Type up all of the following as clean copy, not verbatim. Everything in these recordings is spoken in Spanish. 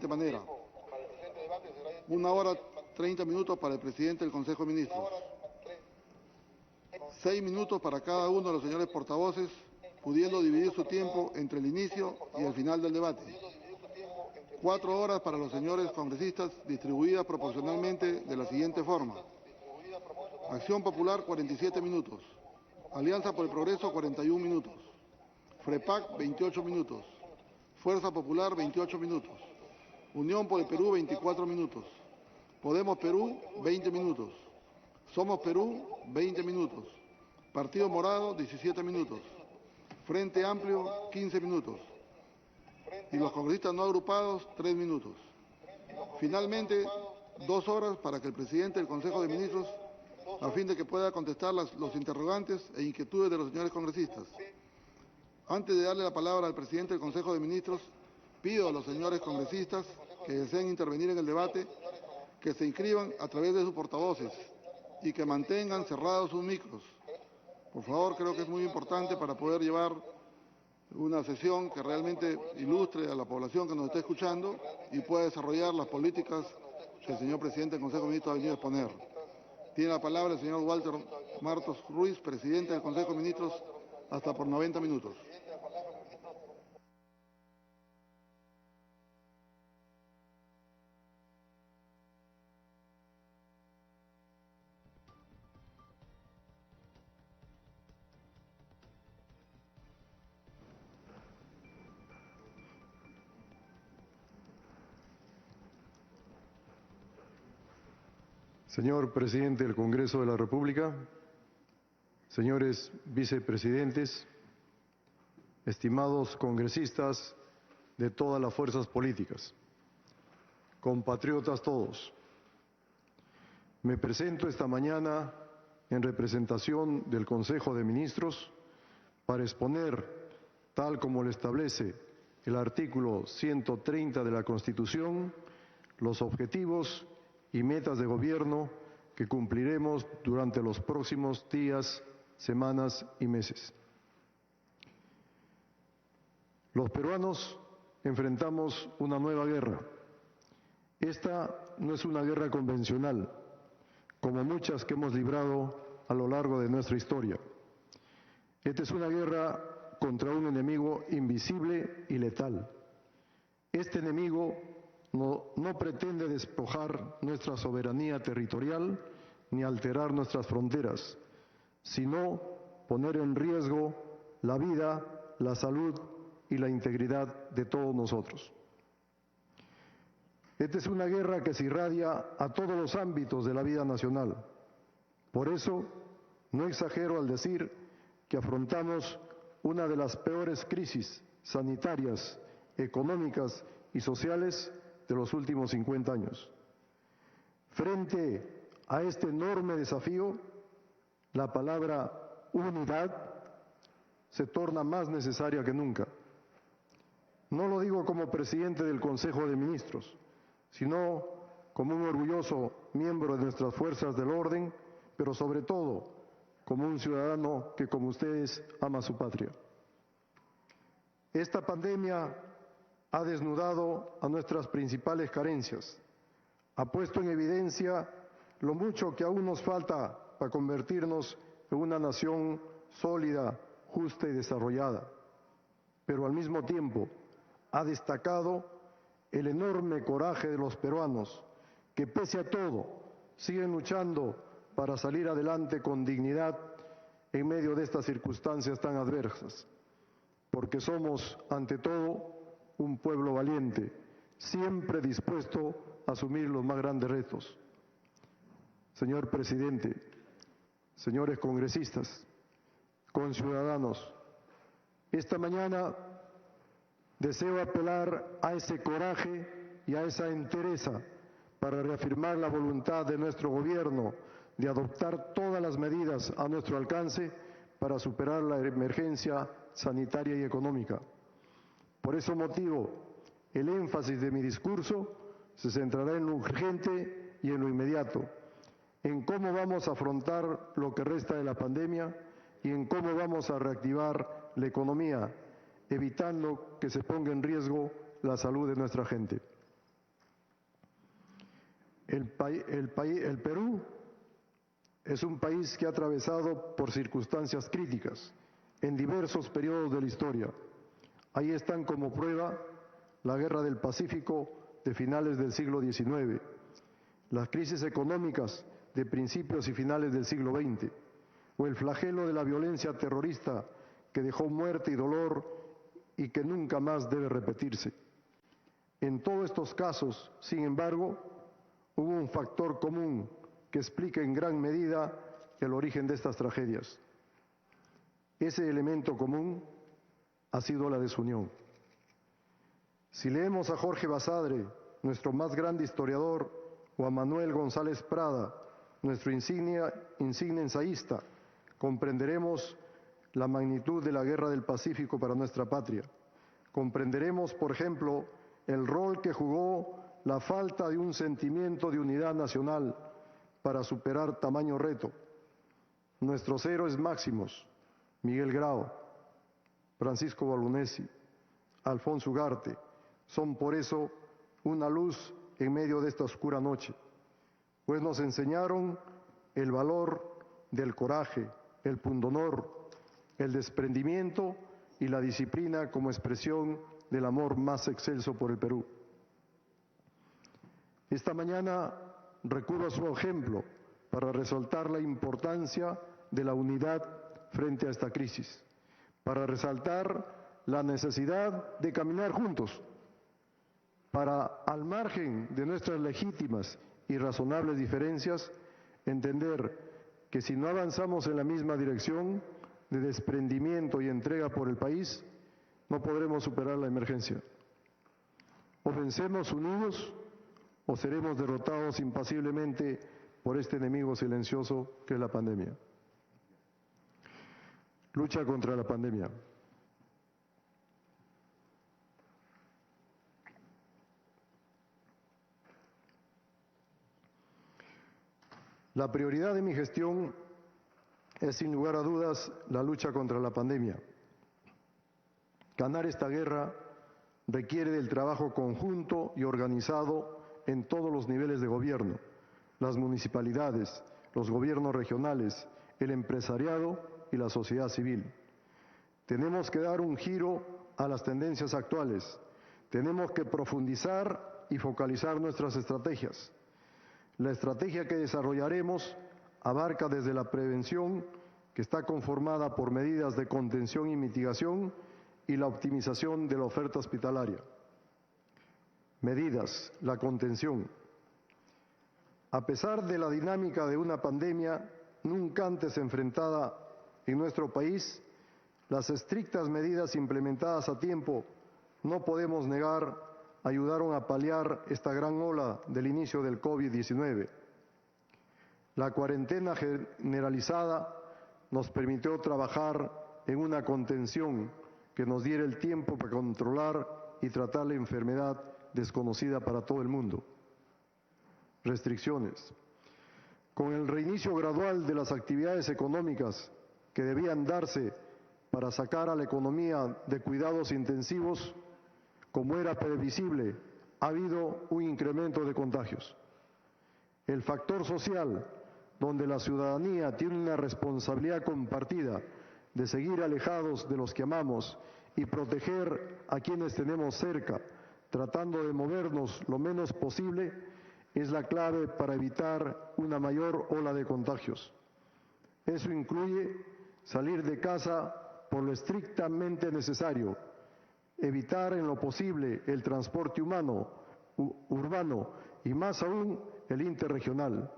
siguiente manera: 1 hora 30 minutos para el presidente del Consejo de Ministros, 6 minutos para cada uno de los señores portavoces, pudiendo dividir su tiempo entre el inicio y el final del debate. 4 horas para los señores congresistas, distribuidas proporcionalmente de la siguiente forma: Acción Popular, 47 minutos. Alianza por el Progreso, 41 minutos. FREPAC, 28 minutos. Fuerza Popular, 28 minutos. Unión por el Perú, 24 minutos. Podemos Perú, 20 minutos. Somos Perú, 20 minutos. Partido Morado, 17 minutos. Frente Amplio, 15 minutos. Y los congresistas no agrupados, 3 minutos. Finalmente, 2 horas para que el presidente del Consejo de Ministros, a fin de que pueda contestar los interrogantes e inquietudes de los señores congresistas. Antes de darle la palabra al presidente del Consejo de Ministros, pido a los señores congresistas que deseen intervenir en el debate que se inscriban a través de sus portavoces y que mantengan cerrados sus micros. Por favor, creo que es muy importante para poder llevar una sesión que realmente ilustre a la población que nos está escuchando y pueda desarrollar las políticas que el señor presidente del Consejo de Ministros ha venido a exponer. Tiene la palabra el señor Walter Martos Ruiz, presidente del Consejo de Ministros, hasta por 90 minutos. Señor Presidente del Congreso de la República, señores vicepresidentes, estimados congresistas de todas las fuerzas políticas, compatriotas todos, me presento esta mañana en representación del Consejo de Ministros para exponer, tal como lo establece el artículo 130 de la Constitución, los objetivos y metas de gobierno que cumpliremos durante los próximos días, semanas y meses. Los peruanos enfrentamos una nueva guerra. Esta no es una guerra convencional, como muchas que hemos librado a lo largo de nuestra historia. Esta es una guerra contra un enemigo invisible y letal. Este enemigo no pretende despojar nuestra soberanía territorial ni alterar nuestras fronteras, sino poner en riesgo la vida, la salud y la integridad de todos nosotros. Esta es una guerra que se irradia a todos los ámbitos de la vida nacional. Por eso, no exagero al decir que afrontamos una de las peores crisis sanitarias, económicas y sociales de los últimos 50 años. Frente a este enorme desafío, la palabra unidad se torna más necesaria que nunca. No lo digo como presidente del Consejo de Ministros, sino como un orgulloso miembro de nuestras fuerzas del orden, pero sobre todo como un ciudadano que, como ustedes, ama su patria. Esta pandemia ha desnudado a nuestras principales carencias, ha puesto en evidencia lo mucho que aún nos falta para convertirnos en una nación sólida, justa y desarrollada, pero al mismo tiempo ha destacado el enorme coraje de los peruanos, que pese a todo siguen luchando para salir adelante con dignidad en medio de estas circunstancias tan adversas, porque somos, ante todo, un pueblo valiente, siempre dispuesto a asumir los más grandes retos. Señor presidente, señores congresistas, conciudadanos, esta mañana deseo apelar a ese coraje y a esa entereza para reafirmar la voluntad de nuestro gobierno de adoptar todas las medidas a nuestro alcance para superar la emergencia sanitaria y económica. Por ese motivo, el énfasis de mi discurso se centrará en lo urgente y en lo inmediato, en cómo vamos a afrontar lo que resta de la pandemia y en cómo vamos a reactivar la economía, evitando que se ponga en riesgo la salud de nuestra gente. El Perú es un país que ha atravesado por circunstancias críticas en diversos periodos de la historia. Ahí están como prueba la Guerra del Pacífico de finales del siglo XIX, las crisis económicas de principios y finales del siglo XX, o el flagelo de la violencia terrorista que dejó muerte y dolor y que nunca más debe repetirse. En todos estos casos, sin embargo, hubo un factor común que explica en gran medida el origen de estas tragedias. Ese elemento común ha sido la desunión. Si leemos a Jorge Basadre, nuestro más grande historiador, o a Manuel González Prada, nuestro insigne ensayista, comprenderemos la magnitud de la Guerra del Pacífico para nuestra patria. Comprenderemos, por ejemplo, el rol que jugó la falta de un sentimiento de unidad nacional para superar tamaño reto. Nuestros héroes máximos, Miguel Grau, Francisco Bolognesi, Alfonso Ugarte, son por eso una luz en medio de esta oscura noche, pues nos enseñaron el valor del coraje, el pundonor, el desprendimiento y la disciplina como expresión del amor más excelso por el Perú. Esta mañana recurro a su ejemplo para resaltar la importancia de la unidad frente a esta crisis, para resaltar la necesidad de caminar juntos, para, al margen de nuestras legítimas y razonables diferencias, entender que si no avanzamos en la misma dirección de desprendimiento y entrega por el país, no podremos superar la emergencia. O vencemos unidos o seremos derrotados impasiblemente por este enemigo silencioso que es la pandemia. Lucha contra la pandemia. La prioridad de mi gestión es, sin lugar a dudas, la lucha contra la pandemia. Ganar esta guerra requiere del trabajo conjunto y organizado en todos los niveles de gobierno, las municipalidades, los gobiernos regionales, el empresariado y la sociedad civil. Tenemos que dar un giro a las tendencias actuales. Tenemos que profundizar y focalizar nuestras estrategias. La estrategia que desarrollaremos abarca desde la prevención, que está conformada por medidas de contención y mitigación, y la optimización de la oferta hospitalaria. Medidas, la contención. A pesar de la dinámica de una pandemia nunca antes enfrentada en nuestro país, las estrictas medidas implementadas a tiempo, no podemos negar, ayudaron a paliar esta gran ola del inicio del COVID-19. La cuarentena generalizada nos permitió trabajar en una contención que nos diera el tiempo para controlar y tratar la enfermedad desconocida para todo el mundo. Restricciones. Con el reinicio gradual de las actividades económicas que debían darse para sacar a la economía de cuidados intensivos, como era previsible, ha habido un incremento de contagios. El factor social, donde la ciudadanía tiene una responsabilidad compartida de seguir alejados de los que amamos y proteger a quienes tenemos cerca, tratando de movernos lo menos posible, es la clave para evitar una mayor ola de contagios. Eso incluye salir de casa por lo estrictamente necesario, evitar en lo posible el transporte humano, urbano y más aún el interregional.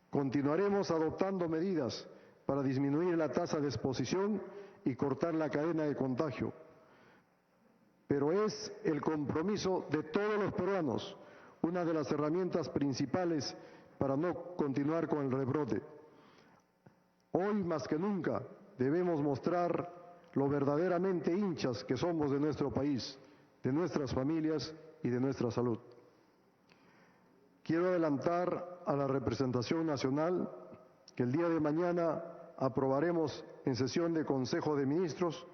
Continuaremos adoptando medidas para disminuir la tasa de exposición y cortar la cadena de contagio. Pero es el compromiso de todos los peruanos una de las herramientas principales para no continuar con el rebrote. Hoy más que nunca debemos mostrar lo verdaderamente hinchas que somos de nuestro país, de nuestras familias y de nuestra salud. Quiero adelantar a la representación nacional que el día de mañana aprobaremos en sesión de Consejo de Ministros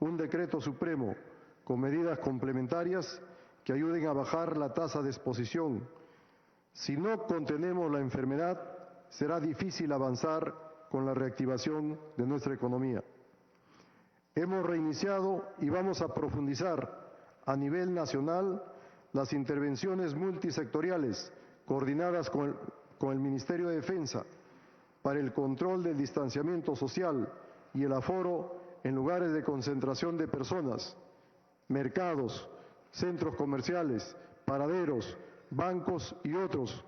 un decreto supremo con medidas complementarias que ayuden a bajar la tasa de exposición, Si no contenemos la enfermedad, será difícil avanzar con la reactivación de nuestra economía. Hemos reiniciado y vamos a profundizar a nivel nacional las intervenciones multisectoriales coordinadas con el Ministerio de Defensa para el control del distanciamiento social y el aforo en lugares de concentración de personas, mercados, centros comerciales, paraderos, bancos y otros,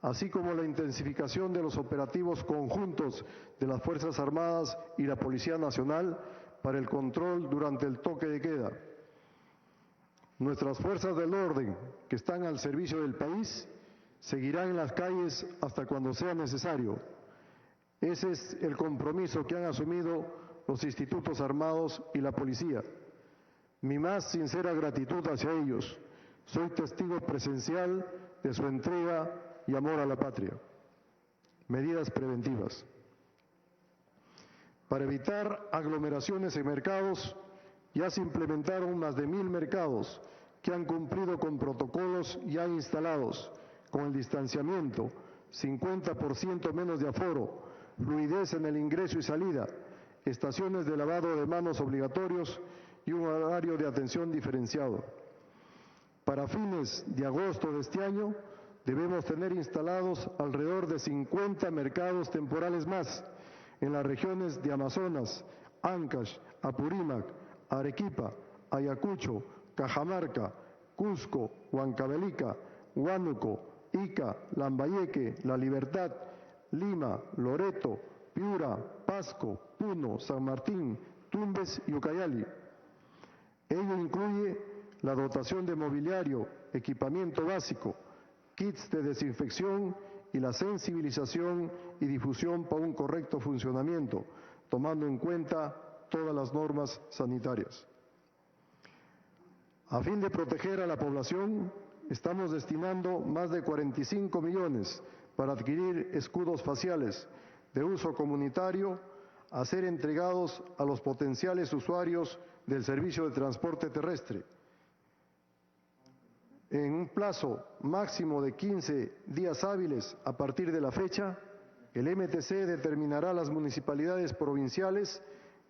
así como la intensificación de los operativos conjuntos de las Fuerzas Armadas y la Policía Nacional para el control durante el toque de queda. Nuestras fuerzas del orden, que están al servicio del país, seguirán en las calles hasta cuando sea necesario. Ese es el compromiso que han asumido los institutos armados y la policía. Mi más sincera gratitud hacia ellos. Soy testigo presencial de su entrega y amor a la patria. Medidas preventivas. Para evitar aglomeraciones en mercados, ya se implementaron más de 1.000 mercados que han cumplido con protocolos ya instalados, con el distanciamiento, 50% menos de aforo, fluidez en el ingreso y salida, estaciones de lavado de manos obligatorios y un horario de atención diferenciado. Para fines de agosto de este año, debemos tener instalados alrededor de 50 mercados temporales más en las regiones de Amazonas, Ancash, Apurímac, Arequipa, Ayacucho, Cajamarca, Cusco, Huancavelica, Huánuco, Ica, Lambayeque, La Libertad, Lima, Loreto, Piura, Pasco, Puno, San Martín, Tumbes y Ucayali. Ello incluye la dotación de mobiliario, equipamiento básico, kits de desinfección y la sensibilización y difusión para un correcto funcionamiento, tomando en cuenta todas las normas sanitarias. A fin de proteger a la población, estamos destinando más de 45 millones para adquirir escudos faciales de uso comunitario a ser entregados a los potenciales usuarios del servicio de transporte terrestre. En un plazo máximo de 15 días hábiles a partir de la fecha, el MTC determinará las municipalidades provinciales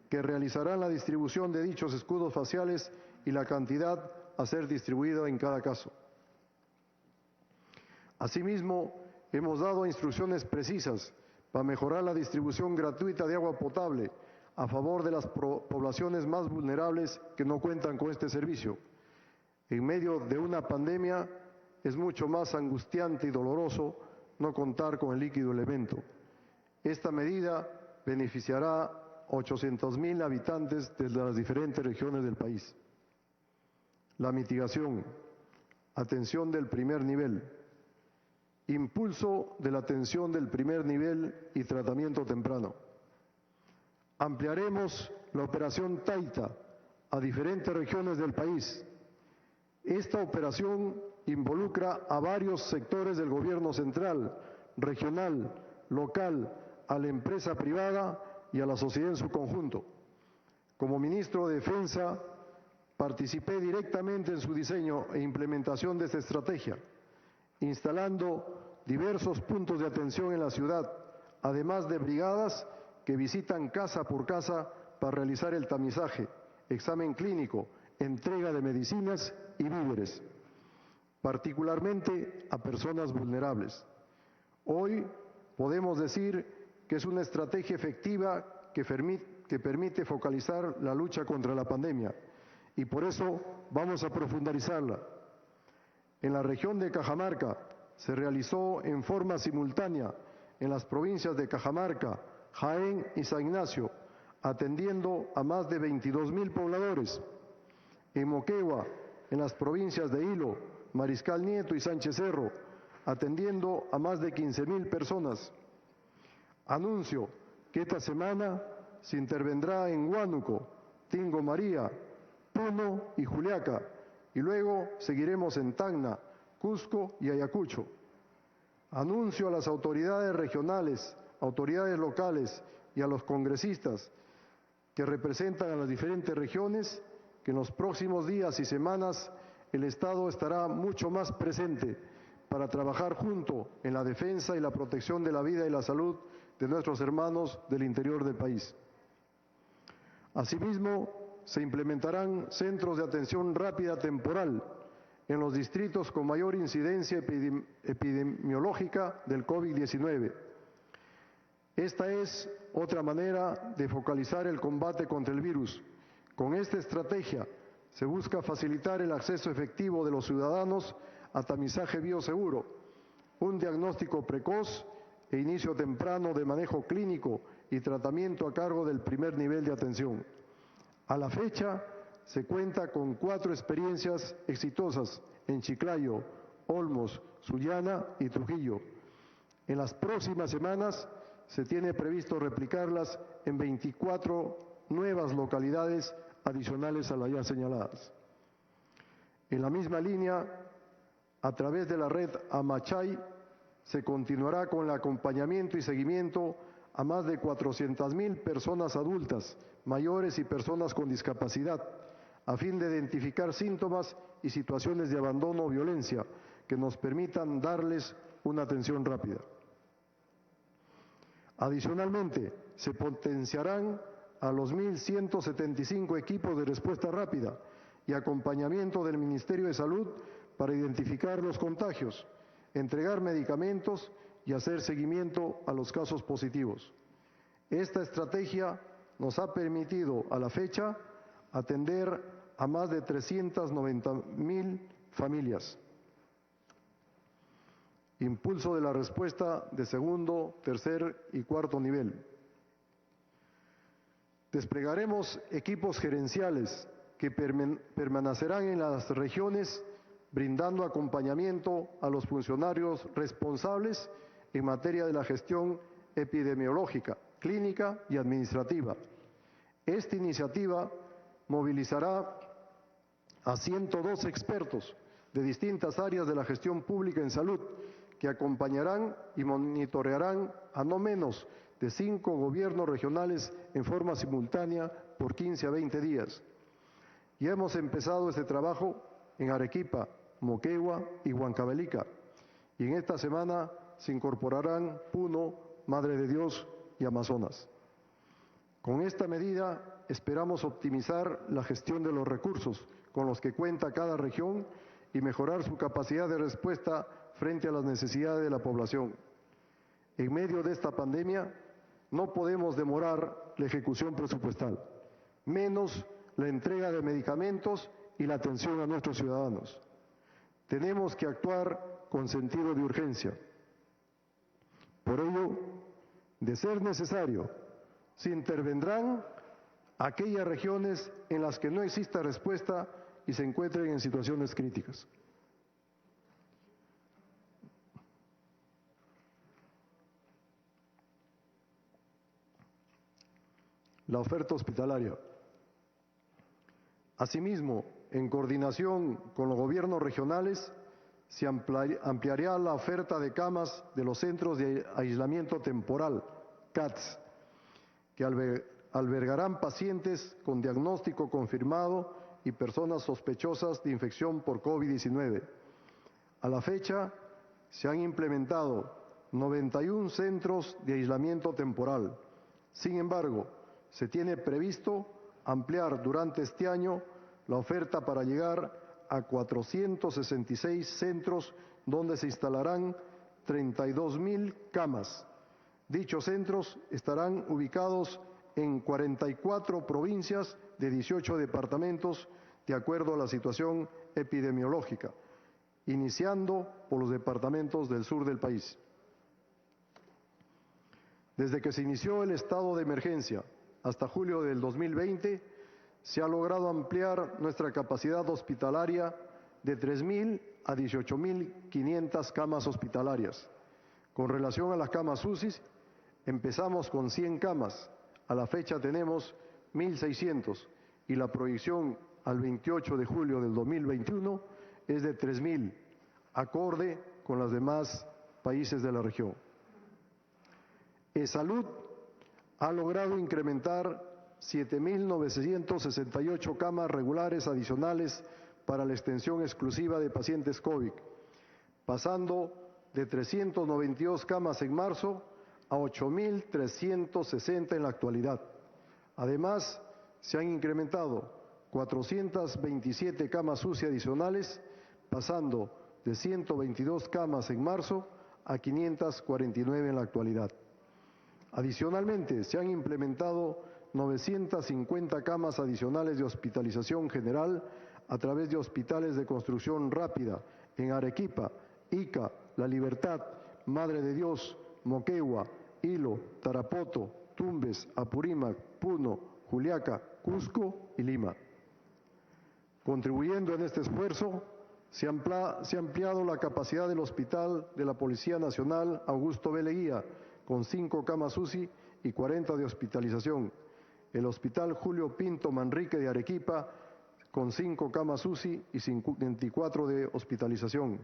que realizarán la distribución de dichos escudos faciales y la cantidad a ser distribuida en cada caso. Asimismo, hemos dado instrucciones precisas para mejorar la distribución gratuita de agua potable a favor de las poblaciones más vulnerables que no cuentan con este servicio. En medio de una pandemia es mucho más angustiante y doloroso no contar con el líquido elemento. Esta medida beneficiará a 800,000 habitantes de las diferentes regiones del país. La mitigación, atención del primer nivel, impulso de la atención del primer nivel y tratamiento temprano. Ampliaremos la operación Taita a diferentes regiones del país. Esta operación involucra a varios sectores del gobierno central, regional, local, a la empresa privada y a la sociedad en su conjunto. Como ministro de Defensa, participé directamente en su diseño e implementación de esta estrategia, instalando diversos puntos de atención en la ciudad, además de brigadas que visitan casa por casa para realizar el tamizaje, examen clínico, entrega de medicinas y víveres, particularmente a personas vulnerables. Hoy podemos decir que es una estrategia efectiva que permite focalizar la lucha contra la pandemia y por eso vamos a profundizarla. En la región de Cajamarca se realizó en forma simultánea en las provincias de Cajamarca, Jaén y San Ignacio, atendiendo a más de 22,000 pobladores. En Moquegua, en las provincias de Hilo, Mariscal Nieto y Sánchez Cerro, atendiendo a más de 15,000 personas. Anuncio que esta semana se intervendrá en Huánuco, Tingo María, Puno y Juliaca, y luego seguiremos en Tacna, Cusco y Ayacucho. Anuncio a las autoridades regionales, autoridades locales y a los congresistas que representan a las diferentes regiones que en los próximos días y semanas el Estado estará mucho más presente para trabajar junto en la defensa y la protección de la vida y la salud de nuestros hermanos del interior del país. Asimismo, se implementarán centros de atención rápida temporal en los distritos con mayor incidencia epidemiológica del COVID-19. Esta es otra manera de focalizar el combate contra el virus. Con esta estrategia se busca facilitar el acceso efectivo de los ciudadanos a tamizaje bioseguro, un diagnóstico precoz e inicio temprano de manejo clínico y tratamiento a cargo del primer nivel de atención. A la fecha, se cuenta con 4 experiencias exitosas en Chiclayo, Olmos, Sullana y Trujillo. En las próximas semanas se tiene previsto replicarlas en 24 nuevas localidades adicionales a las ya señaladas. En la misma línea, a través de la red Amachay, se continuará con el acompañamiento y seguimiento a más de 400.000 personas adultas, mayores y personas con discapacidad, a fin de identificar síntomas y situaciones de abandono o violencia que nos permitan darles una atención rápida. Adicionalmente, se potenciarán a los 1.175 equipos de respuesta rápida y acompañamiento del Ministerio de Salud para identificar los contagios, entregar medicamentos y hacer seguimiento a los casos positivos. Esta estrategia nos ha permitido, a la fecha, atender a más de 390.000 familias. Impulso de la respuesta de segundo, tercer y cuarto nivel. Desplegaremos equipos gerenciales que permanecerán en las regiones brindando acompañamiento a los funcionarios responsables en materia de la gestión epidemiológica, clínica y administrativa. Esta iniciativa movilizará a 102 expertos de distintas áreas de la gestión pública en salud que acompañarán y monitorearán a no menos de 5 gobiernos regionales en forma simultánea por 15 a 20 días. Ya hemos empezado este trabajo en Arequipa, Moquegua y Huancavelica, y en esta semana se incorporarán Puno, Madre de Dios y Amazonas. Con esta medida esperamos optimizar la gestión de los recursos con los que cuenta cada región y mejorar su capacidad de respuesta frente a las necesidades de la población. En medio de esta pandemia, no podemos demorar la ejecución presupuestal, menos la entrega de medicamentos y la atención a nuestros ciudadanos. Tenemos que actuar con sentido de urgencia. Por ello, de ser necesario, se intervendrán aquellas regiones en las que no exista respuesta y se encuentren en situaciones críticas. La oferta hospitalaria. Asimismo, en coordinación con los gobiernos regionales, se ampliará la oferta de camas de los centros de aislamiento temporal, CATS, que albergarán pacientes con diagnóstico confirmado y personas sospechosas de infección por COVID-19. A la fecha, se han implementado 91 centros de aislamiento temporal. Sin embargo, se tiene previsto ampliar durante este año la oferta para llegar a 466 centros donde se instalarán 32.000 camas. Dichos centros estarán ubicados en 44 provincias de 18 departamentos de acuerdo a la situación epidemiológica, iniciando por los departamentos del sur del país. Desde que se inició el estado de emergencia hasta julio del 2020, se ha logrado ampliar nuestra capacidad hospitalaria de 3.000 a 18.500 camas hospitalarias. Con relación a las camas UCI, empezamos con 100 camas, a la fecha tenemos 1.600 y la proyección al 28 de julio del 2021 es de 3.000, acorde con los demás países de la región. E-Salud ha logrado incrementar 7.968 camas regulares adicionales para la extensión exclusiva de pacientes COVID, pasando de 392 camas en marzo a 8.360 en la actualidad. Además, se han incrementado 427 camas UCI adicionales, pasando de 122 camas en marzo a 549 en la actualidad. Adicionalmente, se han implementado 950 camas adicionales de hospitalización general a través de hospitales de construcción rápida en Arequipa, Ica, La Libertad, Madre de Dios, Moquegua, Hilo, Tarapoto, Tumbes, Apurímac, Puno, Juliaca, Cusco y Lima. Contribuyendo en este esfuerzo, se ha ampliado la capacidad del Hospital de la Policía Nacional Augusto B. Leguía, con 5 camas UCI y 40 de hospitalización. El Hospital Julio Pinto Manrique de Arequipa, con 5 camas UCI y 24 de hospitalización.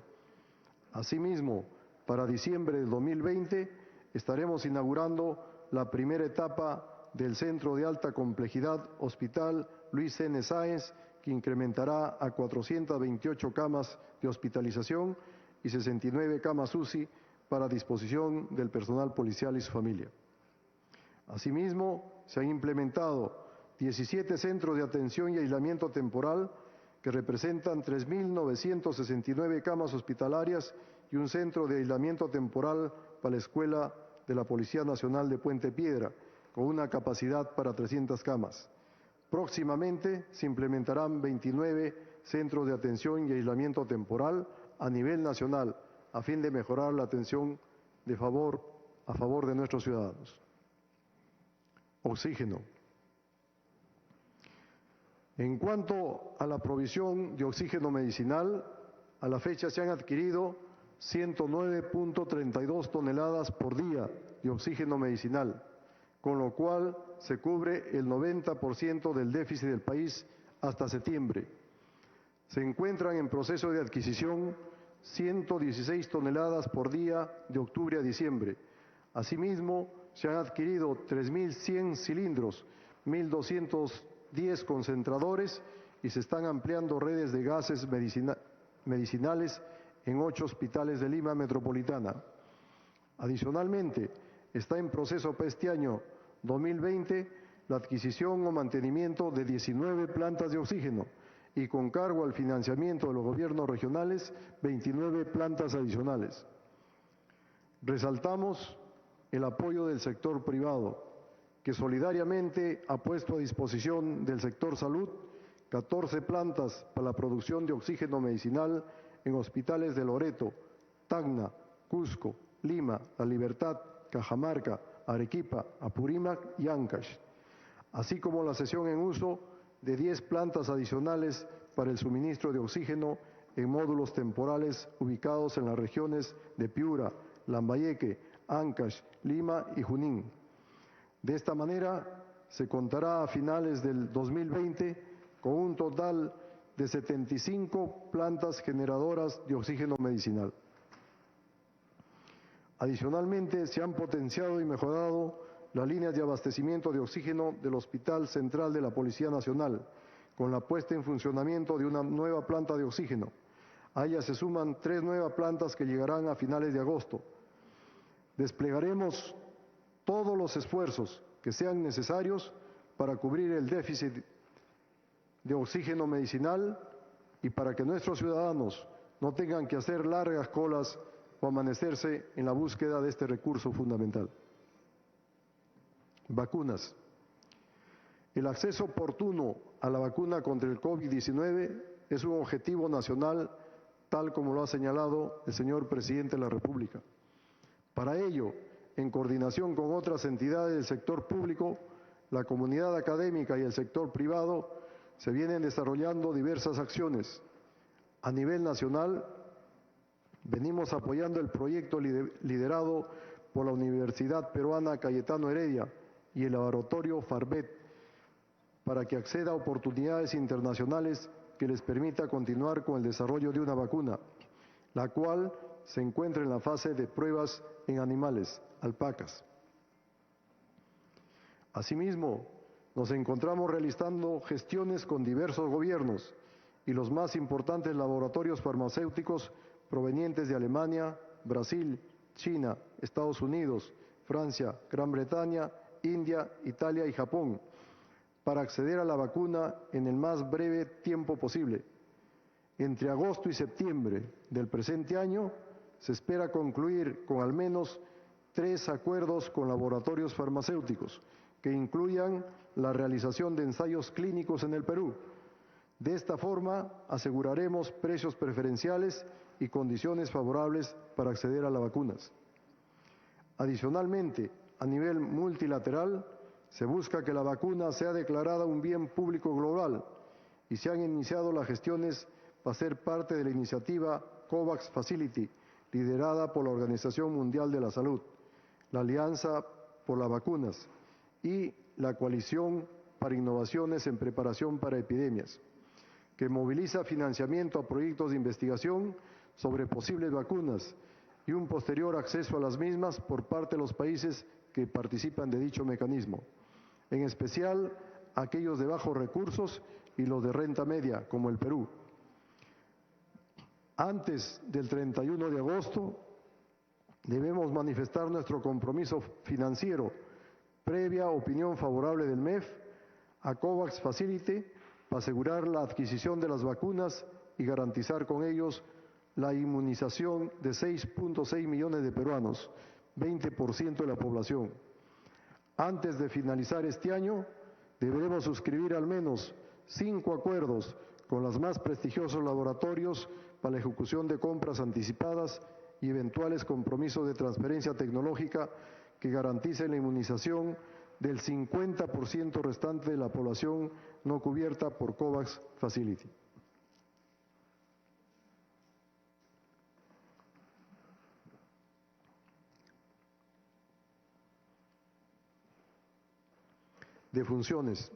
Asimismo, para diciembre del 2020 estaremos inaugurando la primera etapa del Centro de Alta Complejidad Hospital Luis N. Sáenz, que incrementará a 428 camas de hospitalización y 69 camas UCI para disposición del personal policial y su familia. Asimismo, se han implementado 17 centros de atención y aislamiento temporal que representan 3.969 camas hospitalarias y un centro de aislamiento temporal para la Escuela de la Policía Nacional de Puente Piedra, con una capacidad para 300 camas. Próximamente se implementarán 29 centros de atención y aislamiento temporal a nivel nacional, a fin de mejorar la atención a favor de nuestros ciudadanos. Oxígeno. En cuanto a la provisión de oxígeno medicinal, a la fecha se han adquirido 109.32 toneladas por día de oxígeno medicinal, con lo cual se cubre el 90% del déficit del país hasta septiembre. Se encuentran en proceso de adquisición 116 toneladas por día de octubre a diciembre. Asimismo, se han adquirido 3.100 cilindros, 1.210 concentradores y se están ampliando redes de gases medicinales en 8 hospitales de Lima metropolitana. Adicionalmente, está en proceso para este año 2020 la adquisición o mantenimiento de 19 plantas de oxígeno y con cargo al financiamiento de los gobiernos regionales 29 plantas adicionales. Resaltamos el apoyo del sector privado, que solidariamente ha puesto a disposición del sector salud 14 plantas para la producción de oxígeno medicinal en hospitales de Loreto, Tacna, Cusco, Lima, La Libertad, Cajamarca, Arequipa, Apurímac y Ancash, así como la cesión en uso de 10 plantas adicionales para el suministro de oxígeno en módulos temporales ubicados en las regiones de Piura, Lambayeque, Ancash, Lima y Junín. De esta manera, se contará a finales del 2020 con un total de 75 plantas generadoras de oxígeno medicinal. Adicionalmente, se han potenciado y mejorado las líneas de abastecimiento de oxígeno del Hospital Central de la Policía Nacional, con la puesta en funcionamiento de una nueva planta de oxígeno. A ellas se suman 3 nuevas plantas que llegarán a finales de agosto. Desplegaremos todos los esfuerzos que sean necesarios para cubrir el déficit de oxígeno medicinal y para que nuestros ciudadanos no tengan que hacer largas colas o amanecerse en la búsqueda de este recurso fundamental. Vacunas. El acceso oportuno a la vacuna contra el COVID-19 es un objetivo nacional, tal como lo ha señalado el señor Presidente de la República. Para ello, en coordinación con otras entidades del sector público, la comunidad académica y el sector privado, se vienen desarrollando diversas acciones. A nivel nacional, venimos apoyando el proyecto liderado por la Universidad Peruana Cayetano Heredia y el laboratorio Farbet para que acceda a oportunidades internacionales que les permita continuar con el desarrollo de una vacuna, la cual se encuentra en la fase de pruebas en animales, alpacas. Asimismo, nos encontramos realizando gestiones con diversos gobiernos y los más importantes laboratorios farmacéuticos provenientes de Alemania, Brasil, China, Estados Unidos, Francia, Gran Bretaña, India, Italia y Japón, para acceder a la vacuna en el más breve tiempo posible. Entre agosto y septiembre del presente año se espera concluir con al menos 3 acuerdos con laboratorios farmacéuticos que incluyan la realización de ensayos clínicos en el Perú. De esta forma, aseguraremos precios preferenciales y condiciones favorables para acceder a las vacunas. Adicionalmente, a nivel multilateral, se busca que la vacuna sea declarada un bien público global y se han iniciado las gestiones para ser parte de la iniciativa COVAX Facility, liderada por la Organización Mundial de la Salud, la Alianza por las Vacunas y la Coalición para Innovaciones en Preparación para Epidemias, que moviliza financiamiento a proyectos de investigación sobre posibles vacunas y un posterior acceso a las mismas por parte de los países que participan de dicho mecanismo, en especial aquellos de bajos recursos y los de renta media, como el Perú. Antes del 31 de agosto, debemos manifestar nuestro compromiso financiero, previa opinión favorable del MEF, a COVAX Facility, para asegurar la adquisición de las vacunas y garantizar con ellos la inmunización de 6.6 millones de peruanos, 20% de la población. Antes de finalizar este año, deberemos suscribir al menos 5 acuerdos con los más prestigiosos laboratorios para la ejecución de compras anticipadas y eventuales compromisos de transferencia tecnológica que garanticen la inmunización del 50% restante de la población no cubierta por COVAX Facility. Defunciones.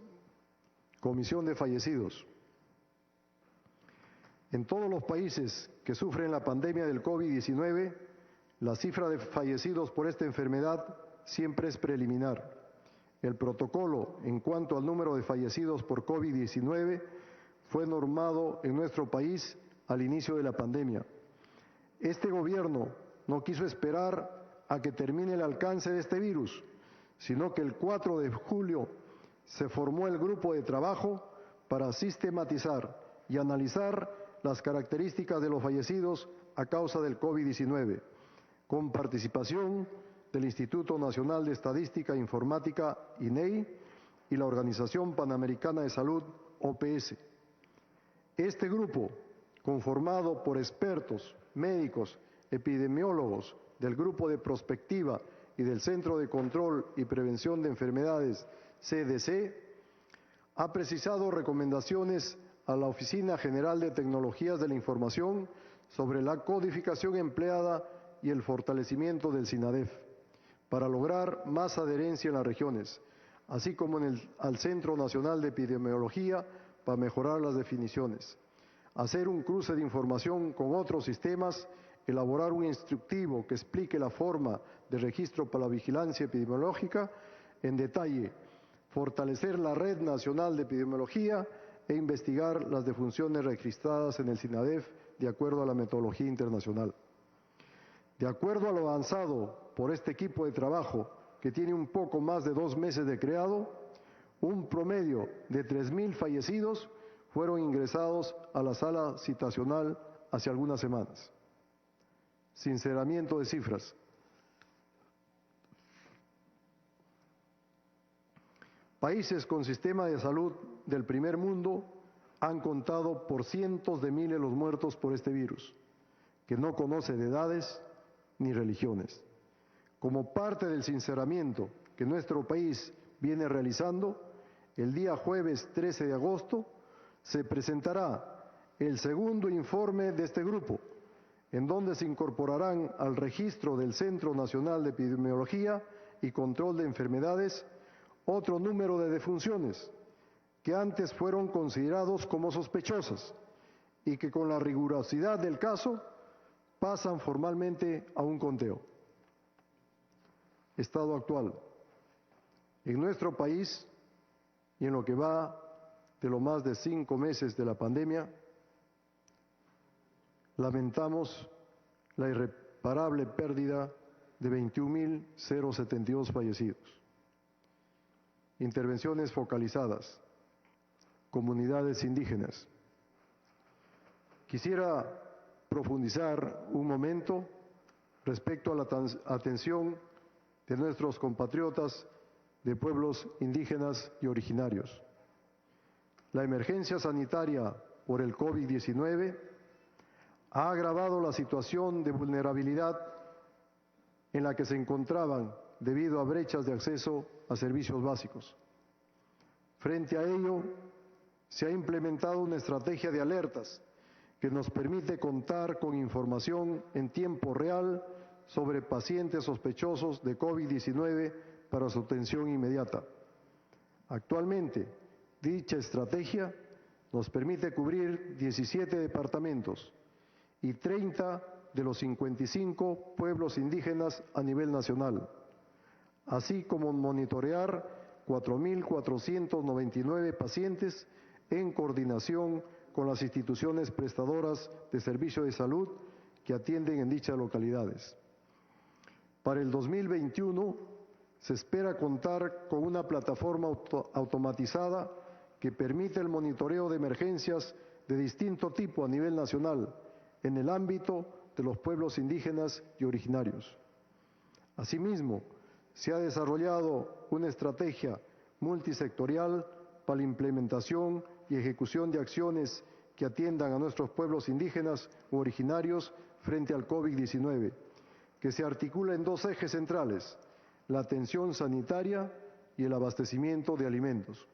Comisión de fallecidos. En todos los países que sufren la pandemia del COVID-19, la cifra de fallecidos por esta enfermedad siempre es preliminar. El protocolo en cuanto al número de fallecidos por COVID-19 fue normado en nuestro país al inicio de la pandemia. Este gobierno no quiso esperar a que termine el alcance de este virus, sino que el 4 de julio se formó el grupo de trabajo para sistematizar y analizar las características de los fallecidos a causa del COVID-19, con participación del Instituto Nacional de Estadística e Informática, INEI, y la Organización Panamericana de Salud, OPS. Este grupo, conformado por expertos, médicos, epidemiólogos del Grupo de Prospectiva y del Centro de Control y Prevención de Enfermedades, CDC, ha precisado recomendaciones a la Oficina General de Tecnologías de la Información sobre la codificación empleada y el fortalecimiento del SINADEF para lograr más adherencia en las regiones, así como al Centro Nacional de Epidemiología para mejorar las definiciones, hacer un cruce de información con otros sistemas, elaborar un instructivo que explique la forma de registro para la vigilancia epidemiológica en detalle, fortalecer la Red Nacional de Epidemiología e investigar las defunciones registradas en el SINADEF de acuerdo a la metodología internacional. De acuerdo a lo avanzado por este equipo de trabajo, que tiene un poco más de 2 meses de creado, un promedio de 3.000 fallecidos fueron ingresados a la sala citacional hace algunas semanas. Sinceramiento de cifras. Países con sistema de salud del primer mundo han contado por cientos de miles los muertos por este virus, que no conoce de edades ni religiones. Como parte del sinceramiento que nuestro país viene realizando, el día jueves 13 de agosto se presentará el segundo informe de este grupo, en donde se incorporarán al registro del Centro Nacional de Epidemiología y Control de Enfermedades otro número de defunciones que antes fueron considerados como sospechosas y que con la rigurosidad del caso pasan formalmente a un conteo. Estado actual. En nuestro país y en lo que va de lo más de 5 meses de la pandemia, lamentamos la irreparable pérdida de 21.072 fallecidos. Intervenciones focalizadas. Comunidades indígenas. Quisiera profundizar un momento respecto a la atención de nuestros compatriotas de pueblos indígenas y originarios. La emergencia sanitaria por el COVID-19 ha agravado la situación de vulnerabilidad en la que se encontraban debido a brechas de acceso a servicios básicos. Frente a ello, se ha implementado una estrategia de alertas que nos permite contar con información en tiempo real sobre pacientes sospechosos de COVID-19 para su atención inmediata. Actualmente, dicha estrategia nos permite cubrir 17 departamentos y 30 de los 55 pueblos indígenas a nivel nacional, así como monitorear 4.499 pacientes en coordinación con las instituciones prestadoras de servicio de salud que atienden en dichas localidades. Para el 2021 se espera contar con una plataforma automatizada que permite el monitoreo de emergencias de distinto tipo a nivel nacional en el ámbito de los pueblos indígenas y originarios. Asimismo, se ha desarrollado una estrategia multisectorial para la implementación y ejecución de acciones que atiendan a nuestros pueblos indígenas u originarios frente al COVID-19, que se articula en dos ejes centrales: la atención sanitaria y el abastecimiento de alimentos.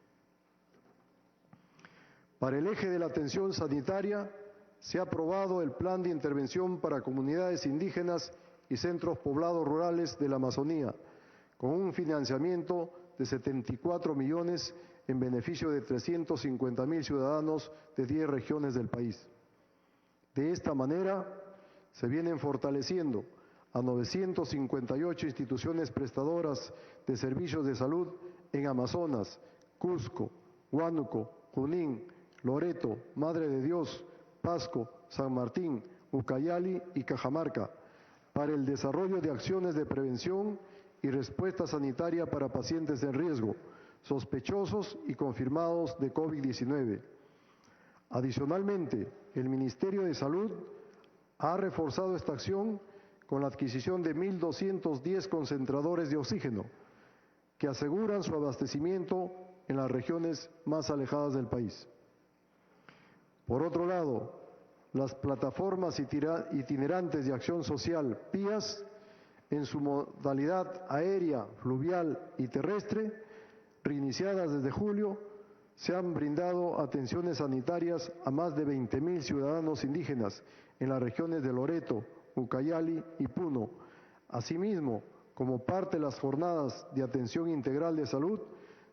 Para el eje de la atención sanitaria, se ha aprobado el Plan de Intervención para Comunidades Indígenas y Centros Poblados Rurales de la Amazonía, con un financiamiento de 74 millones en beneficio de 350.000 ciudadanos de 10 regiones del país. De esta manera, se vienen fortaleciendo a 958 instituciones prestadoras de servicios de salud en Amazonas, Cusco, Huánuco, Junín, Loreto, Madre de Dios, Pasco, San Martín, Ucayali y Cajamarca, para el desarrollo de acciones de prevención y respuesta sanitaria para pacientes en riesgo, sospechosos y confirmados de COVID-19. Adicionalmente, el Ministerio de Salud ha reforzado esta acción con la adquisición de 1.210 concentradores de oxígeno, que aseguran su abastecimiento en las regiones más alejadas del país. Por otro lado, las plataformas itinerantes de acción social, PIAS, en su modalidad aérea, fluvial y terrestre, reiniciadas desde julio, se han brindado atenciones sanitarias a más de 20.000 ciudadanos indígenas en las regiones de Loreto, Ucayali y Puno. Asimismo, como parte de las jornadas de atención integral de salud,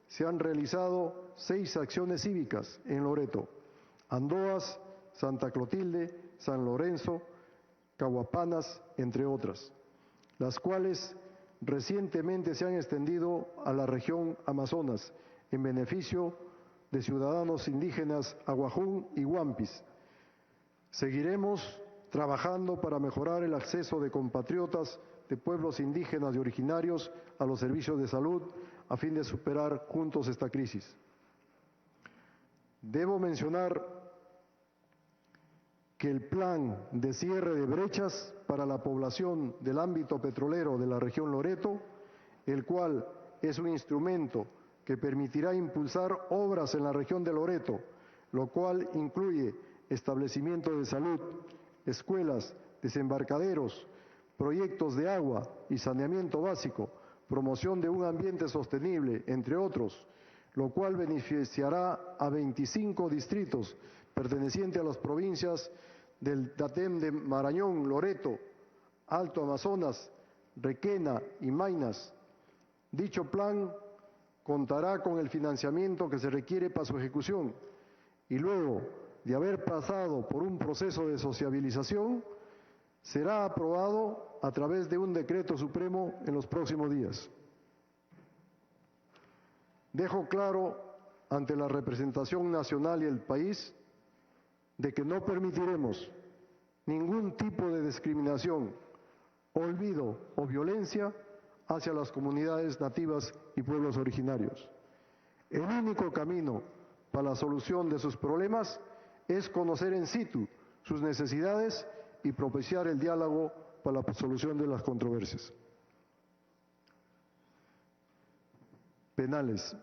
se han realizado 6 acciones cívicas en Loreto: Andoas, Santa Clotilde, San Lorenzo, Cahuapanas, entre otras, las cuales recientemente se han extendido a la región Amazonas en beneficio de ciudadanos indígenas Aguajún y Huampis. Seguiremos trabajando para mejorar el acceso de compatriotas de pueblos indígenas y originarios a los servicios de salud a fin de superar juntos esta crisis. Debo mencionar que el plan de cierre de brechas para la población del ámbito petrolero de la región Loreto, el cual es un instrumento que permitirá impulsar obras en la región de Loreto, lo cual incluye establecimiento de salud, escuelas, desembarcaderos, proyectos de agua y saneamiento básico, promoción de un ambiente sostenible, entre otros, lo cual beneficiará a 25 distritos pertenecientes a las provincias del Datem de Marañón, Loreto, Alto Amazonas, Requena y Maynas. Dicho plan contará con el financiamiento que se requiere para su ejecución y luego de haber pasado por un proceso de sociabilización, será aprobado a través de un decreto supremo en los próximos días. Dejo claro ante la representación nacional y el país de que no permitiremos ningún tipo de discriminación, olvido o violencia hacia las comunidades nativas y pueblos originarios. El único camino para la solución de sus problemas es conocer in situ sus necesidades y propiciar el diálogo para la solución de las controversias. Penales.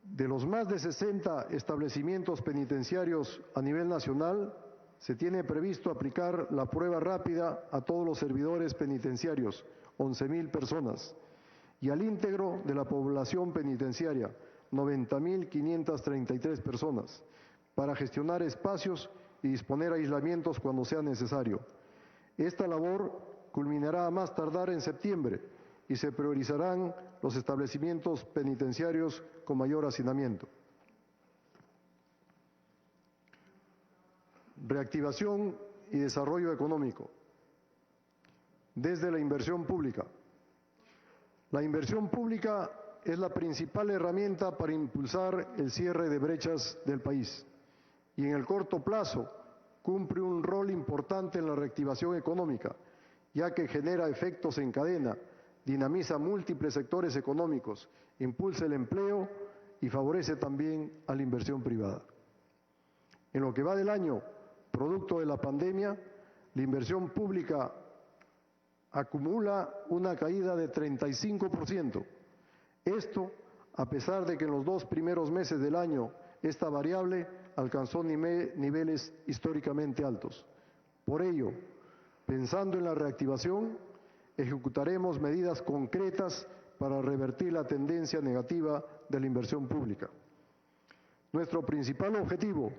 De los más de 60 establecimientos penitenciarios a nivel nacional, se tiene previsto aplicar la prueba rápida a todos los servidores penitenciarios, 11.000 personas, y al íntegro de la población penitenciaria, 90.533 personas, para gestionar espacios y disponer aislamientos cuando sea necesario. Esta labor culminará a más tardar en septiembre y se priorizarán los establecimientos penitenciarios con mayor hacinamiento. Reactivación y desarrollo económico. Desde la inversión pública. La inversión pública es la principal herramienta para impulsar el cierre de brechas del país y en el corto plazo cumple un rol importante en la reactivación económica, ya que genera efectos en cadena, dinamiza múltiples sectores económicos, impulsa el empleo y favorece también a la inversión privada. En lo que va del año, producto de la pandemia, la inversión pública acumula una caída de 35%. Esto a pesar de que en los 2 primeros meses del año esta variable alcanzó niveles históricamente altos. Por ello, pensando en la reactivación, ejecutaremos medidas concretas para revertir la tendencia negativa de la inversión pública. Nuestro principal objetivo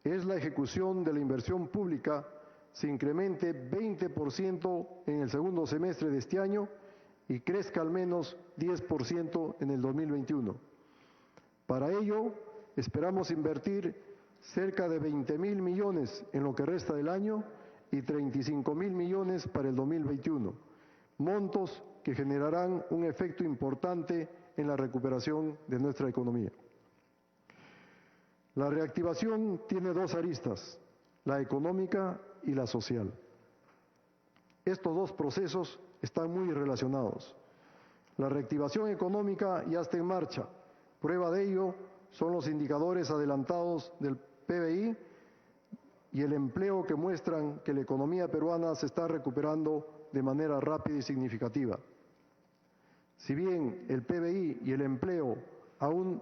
es la ejecución de la inversión pública se incremente 20% en el segundo semestre de este año y crezca al menos 10% en el 2021. Para ello, esperamos invertir cerca de 20.000 millones en lo que resta del año y 35.000 millones para el 2021, montos que generarán un efecto importante en la recuperación de nuestra economía. La reactivación tiene 2 aristas, la económica y la social. Estos 2 procesos están muy relacionados. La reactivación económica ya está en marcha. Prueba de ello son los indicadores adelantados del PBI y el empleo que muestran que la economía peruana se está recuperando de manera rápida y significativa. Si bien el PBI y el empleo aún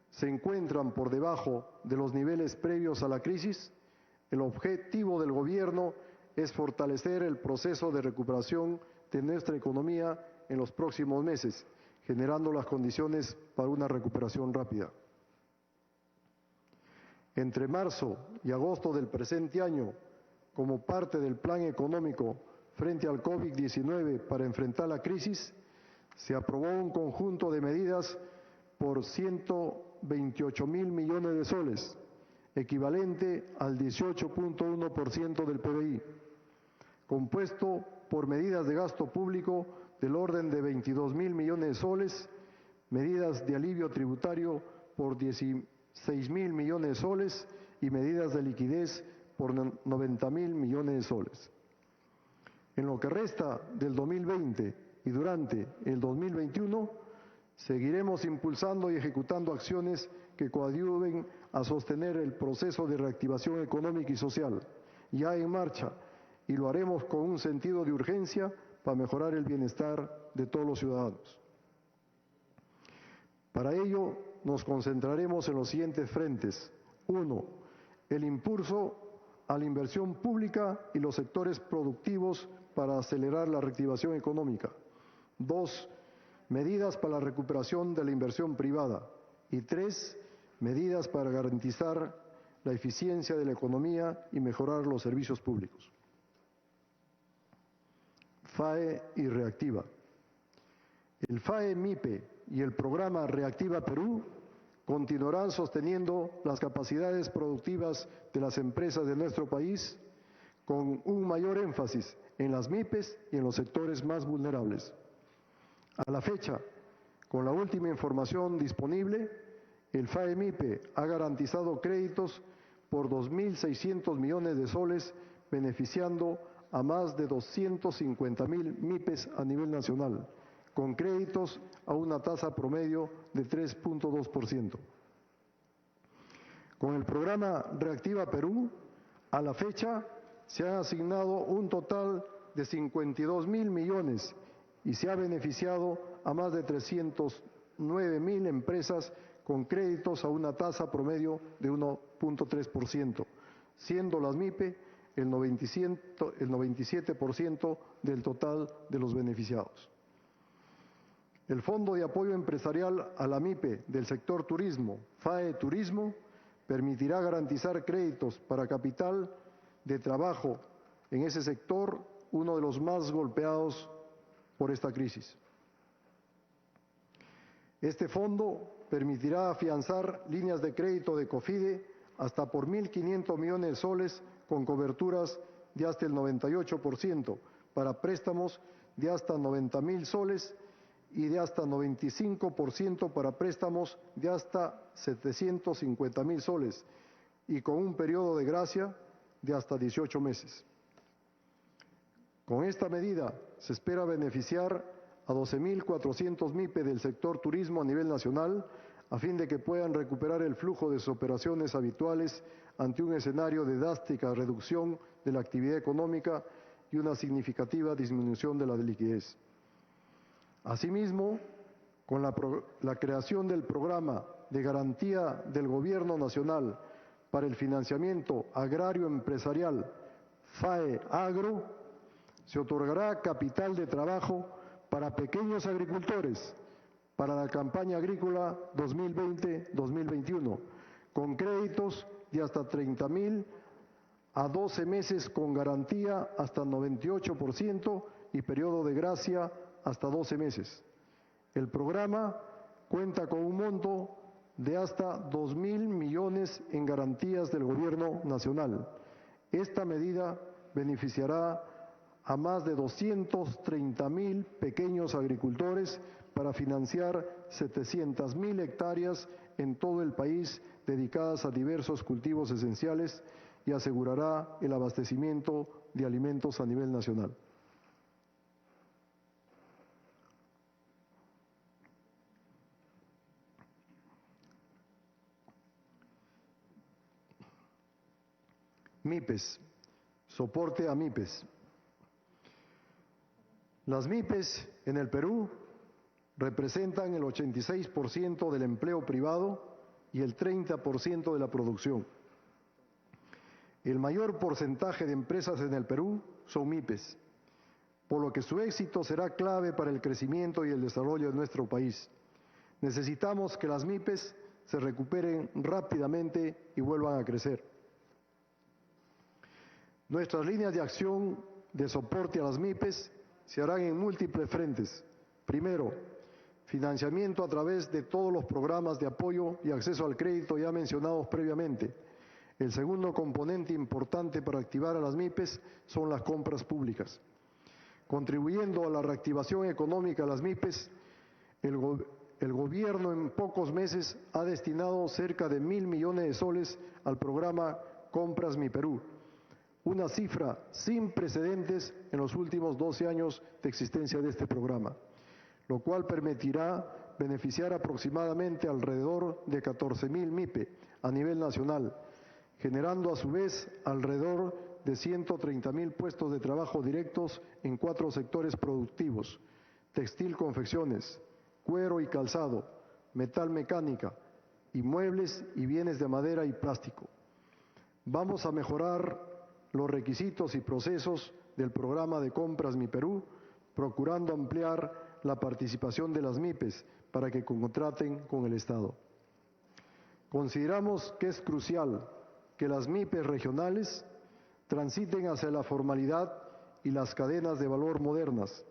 se encuentran por debajo de los niveles previos a la crisis, el objetivo del Gobierno es fortalecer el proceso de recuperación de nuestra economía en los próximos meses, generando las condiciones para una recuperación rápida. Entre marzo y agosto del presente año, como parte del plan económico frente al COVID-19 para enfrentar la crisis, se aprobó un conjunto de medidas por 128.000 millones de soles, equivalente al 18.1% del PBI, compuesto por medidas de gasto público del orden de 22.000 millones de soles, medidas de alivio tributario por 16.000 millones de soles y medidas de liquidez por 90.000 millones de soles. En lo que resta del 2020 y durante el 2021, seguiremos impulsando y ejecutando acciones que coadyuven a sostener el proceso de reactivación económica y social, ya en marcha, y lo haremos con un sentido de urgencia para mejorar el bienestar de todos los ciudadanos. Para ello, nos concentraremos en los siguientes frentes. 1. El impulso a la inversión pública y los sectores productivos para acelerar la reactivación económica. 2. Medidas para la recuperación de la inversión privada. Y 3. Medidas para garantizar la eficiencia de la economía y mejorar los servicios públicos. FAE y Reactiva. El FAE-MIPE y el programa Reactiva Perú continuarán sosteniendo las capacidades productivas de las empresas de nuestro país con un mayor énfasis en las MIPES y en los sectores más vulnerables. A la fecha, con la última información disponible, el FAE-MIPE ha garantizado créditos por 2.600 millones de soles beneficiando a más de 250.000 MIPES a nivel nacional, con créditos a una tasa promedio de 3.2%. Con el programa Reactiva Perú, a la fecha se han asignado un total de 52.000 millones y se ha beneficiado a más de 309.000 empresas con créditos a una tasa promedio de 1.3%, siendo las MIPE el 97% del total de los beneficiados. El Fondo de Apoyo Empresarial a la MIPE del sector turismo, FAE Turismo, permitirá garantizar créditos para capital de trabajo en ese sector, uno de los más golpeados por esta crisis. Este fondo permitirá afianzar líneas de crédito de COFIDE hasta por 1.500 millones de soles con coberturas de hasta el 98% para préstamos de hasta 90.000 soles y de hasta 95% para préstamos de hasta 750.000 soles y con un periodo de gracia de hasta 18 meses. Con esta medida se espera beneficiar a 12.400 MIPE del sector turismo a nivel nacional a fin de que puedan recuperar el flujo de sus operaciones habituales ante un escenario de drástica reducción de la actividad económica y una significativa disminución de la liquidez. Asimismo, con la creación del programa de garantía del Gobierno Nacional para el financiamiento agrario empresarial FAE Agro, se otorgará capital de trabajo para pequeños agricultores para la campaña agrícola 2020-2021, con créditos de hasta 30.000 a 12 meses con garantía hasta 98% y periodo de gracia hasta 12 meses. El programa cuenta con un monto de hasta 2.000 millones en garantías del Gobierno Nacional. Esta medida beneficiará a más de 230.000 pequeños agricultores para financiar 700.000 hectáreas en todo el país dedicadas a diversos cultivos esenciales y asegurará el abastecimiento de alimentos a nivel nacional. MIPES, soporte a MIPES. Las MIPES en el Perú representan el 86% del empleo privado y el 30% de la producción. El mayor porcentaje de empresas en el Perú son MIPES, por lo que su éxito será clave para el crecimiento y el desarrollo de nuestro país. Necesitamos que las MIPES se recuperen rápidamente y vuelvan a crecer. Nuestras líneas de acción de soporte a las MIPES se harán en múltiples frentes. Primero, financiamiento a través de todos los programas de apoyo y acceso al crédito ya mencionados previamente. El segundo componente importante para activar a las MIPES son las compras públicas. Contribuyendo a la reactivación económica de las MIPES, el Gobierno en pocos meses ha destinado cerca de 1.000 millones de soles al programa Compras Mi Perú, una cifra sin precedentes en los últimos 12 años de existencia de este programa, lo cual permitirá beneficiar aproximadamente alrededor de 14.000 MIPE a nivel nacional, generando a su vez alrededor de 130.000 puestos de trabajo directos en 4 sectores productivos: textil, confecciones, cuero y calzado, metal mecánica, y muebles y bienes de madera y plástico. Vamos a mejorar los requisitos y procesos del programa de Compras Mi Perú, procurando ampliar la participación de las MIPES para que contraten con el Estado. Consideramos que es crucial que las MIPES regionales transiten hacia la formalidad y las cadenas de valor modernas.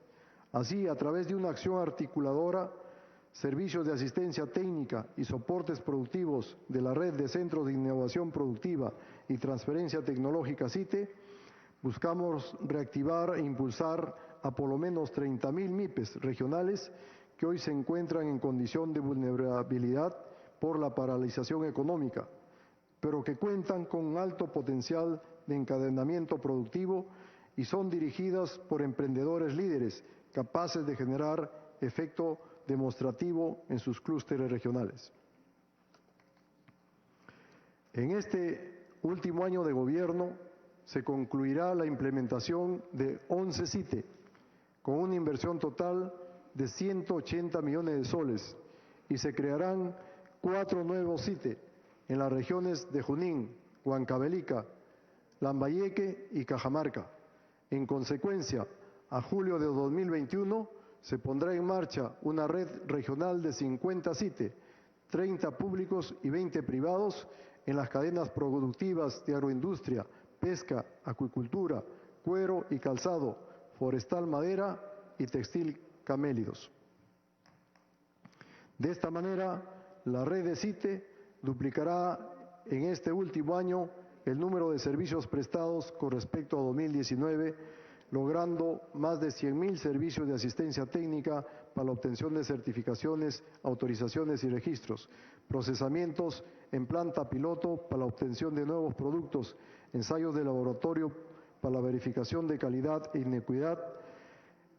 Así, a través de una acción articuladora, servicios de asistencia técnica y soportes productivos de la Red de Centros de Innovación Productiva y Transferencia Tecnológica CITE, buscamos reactivar e impulsar a por lo menos 30.000 MIPES regionales que hoy se encuentran en condición de vulnerabilidad por la paralización económica, pero que cuentan con un alto potencial de encadenamiento productivo y son dirigidas por emprendedores líderes capaces de generar efecto demostrativo en sus clústeres regionales. En este último año de gobierno se concluirá la implementación de 11 CITE, con una inversión total de 180 millones de soles, y se crearán 4 nuevos CITE en las regiones de Junín, Huancavelica, Lambayeque y Cajamarca. En consecuencia, a julio de 2021 se pondrá en marcha una red regional de 50 CITE, 30 públicos y 20 privados en las cadenas productivas de agroindustria, pesca, acuicultura, cuero y calzado, forestal madera y textil camélidos. De esta manera, la red de CITE duplicará en este último año el número de servicios prestados con respecto a 2019, logrando más de 100.000 servicios de asistencia técnica para la obtención de certificaciones, autorizaciones y registros, procesamientos en planta piloto para la obtención de nuevos productos, ensayos de laboratorio para la verificación de calidad e inequidad.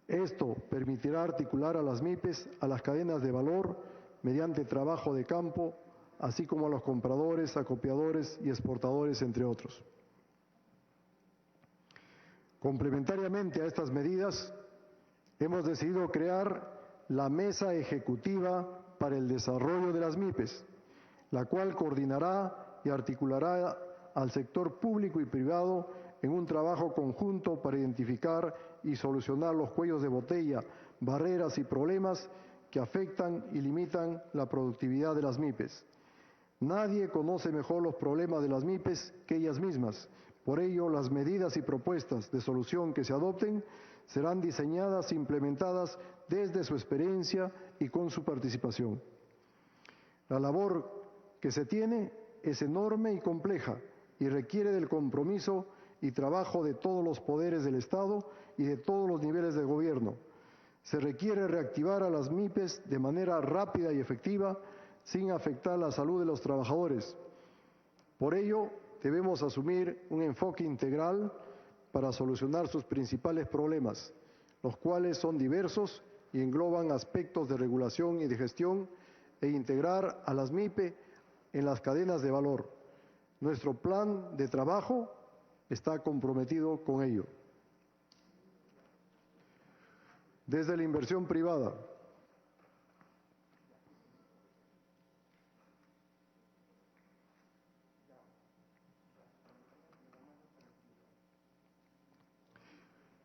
Esto permitirá articular a las MIPES a las cadenas de valor mediante trabajo de campo, así como a los compradores, acopiadores y exportadores, entre otros. Complementariamente a estas medidas, hemos decidido crear la Mesa Ejecutiva para el Desarrollo de las MIPES, la cual coordinará y articulará al sector público y privado en un trabajo conjunto para identificar y solucionar los cuellos de botella, barreras y problemas que afectan y limitan la productividad de las MIPES. Nadie conoce mejor los problemas de las MIPES que ellas mismas. Por ello, las medidas y propuestas de solución que se adopten serán diseñadas e implementadas desde su experiencia y con su participación. La labor que se tiene es enorme y compleja y requiere del compromiso y trabajo de todos los poderes del Estado y de todos los niveles de gobierno. Se requiere reactivar a las MIPES de manera rápida y efectiva, sin afectar la salud de los trabajadores. Por ello, debemos asumir un enfoque integral para solucionar sus principales problemas, los cuales son diversos y engloban aspectos de regulación y de gestión, e integrar a las MIPE en las cadenas de valor. Nuestro plan de trabajo está comprometido con ello. Desde la inversión privada,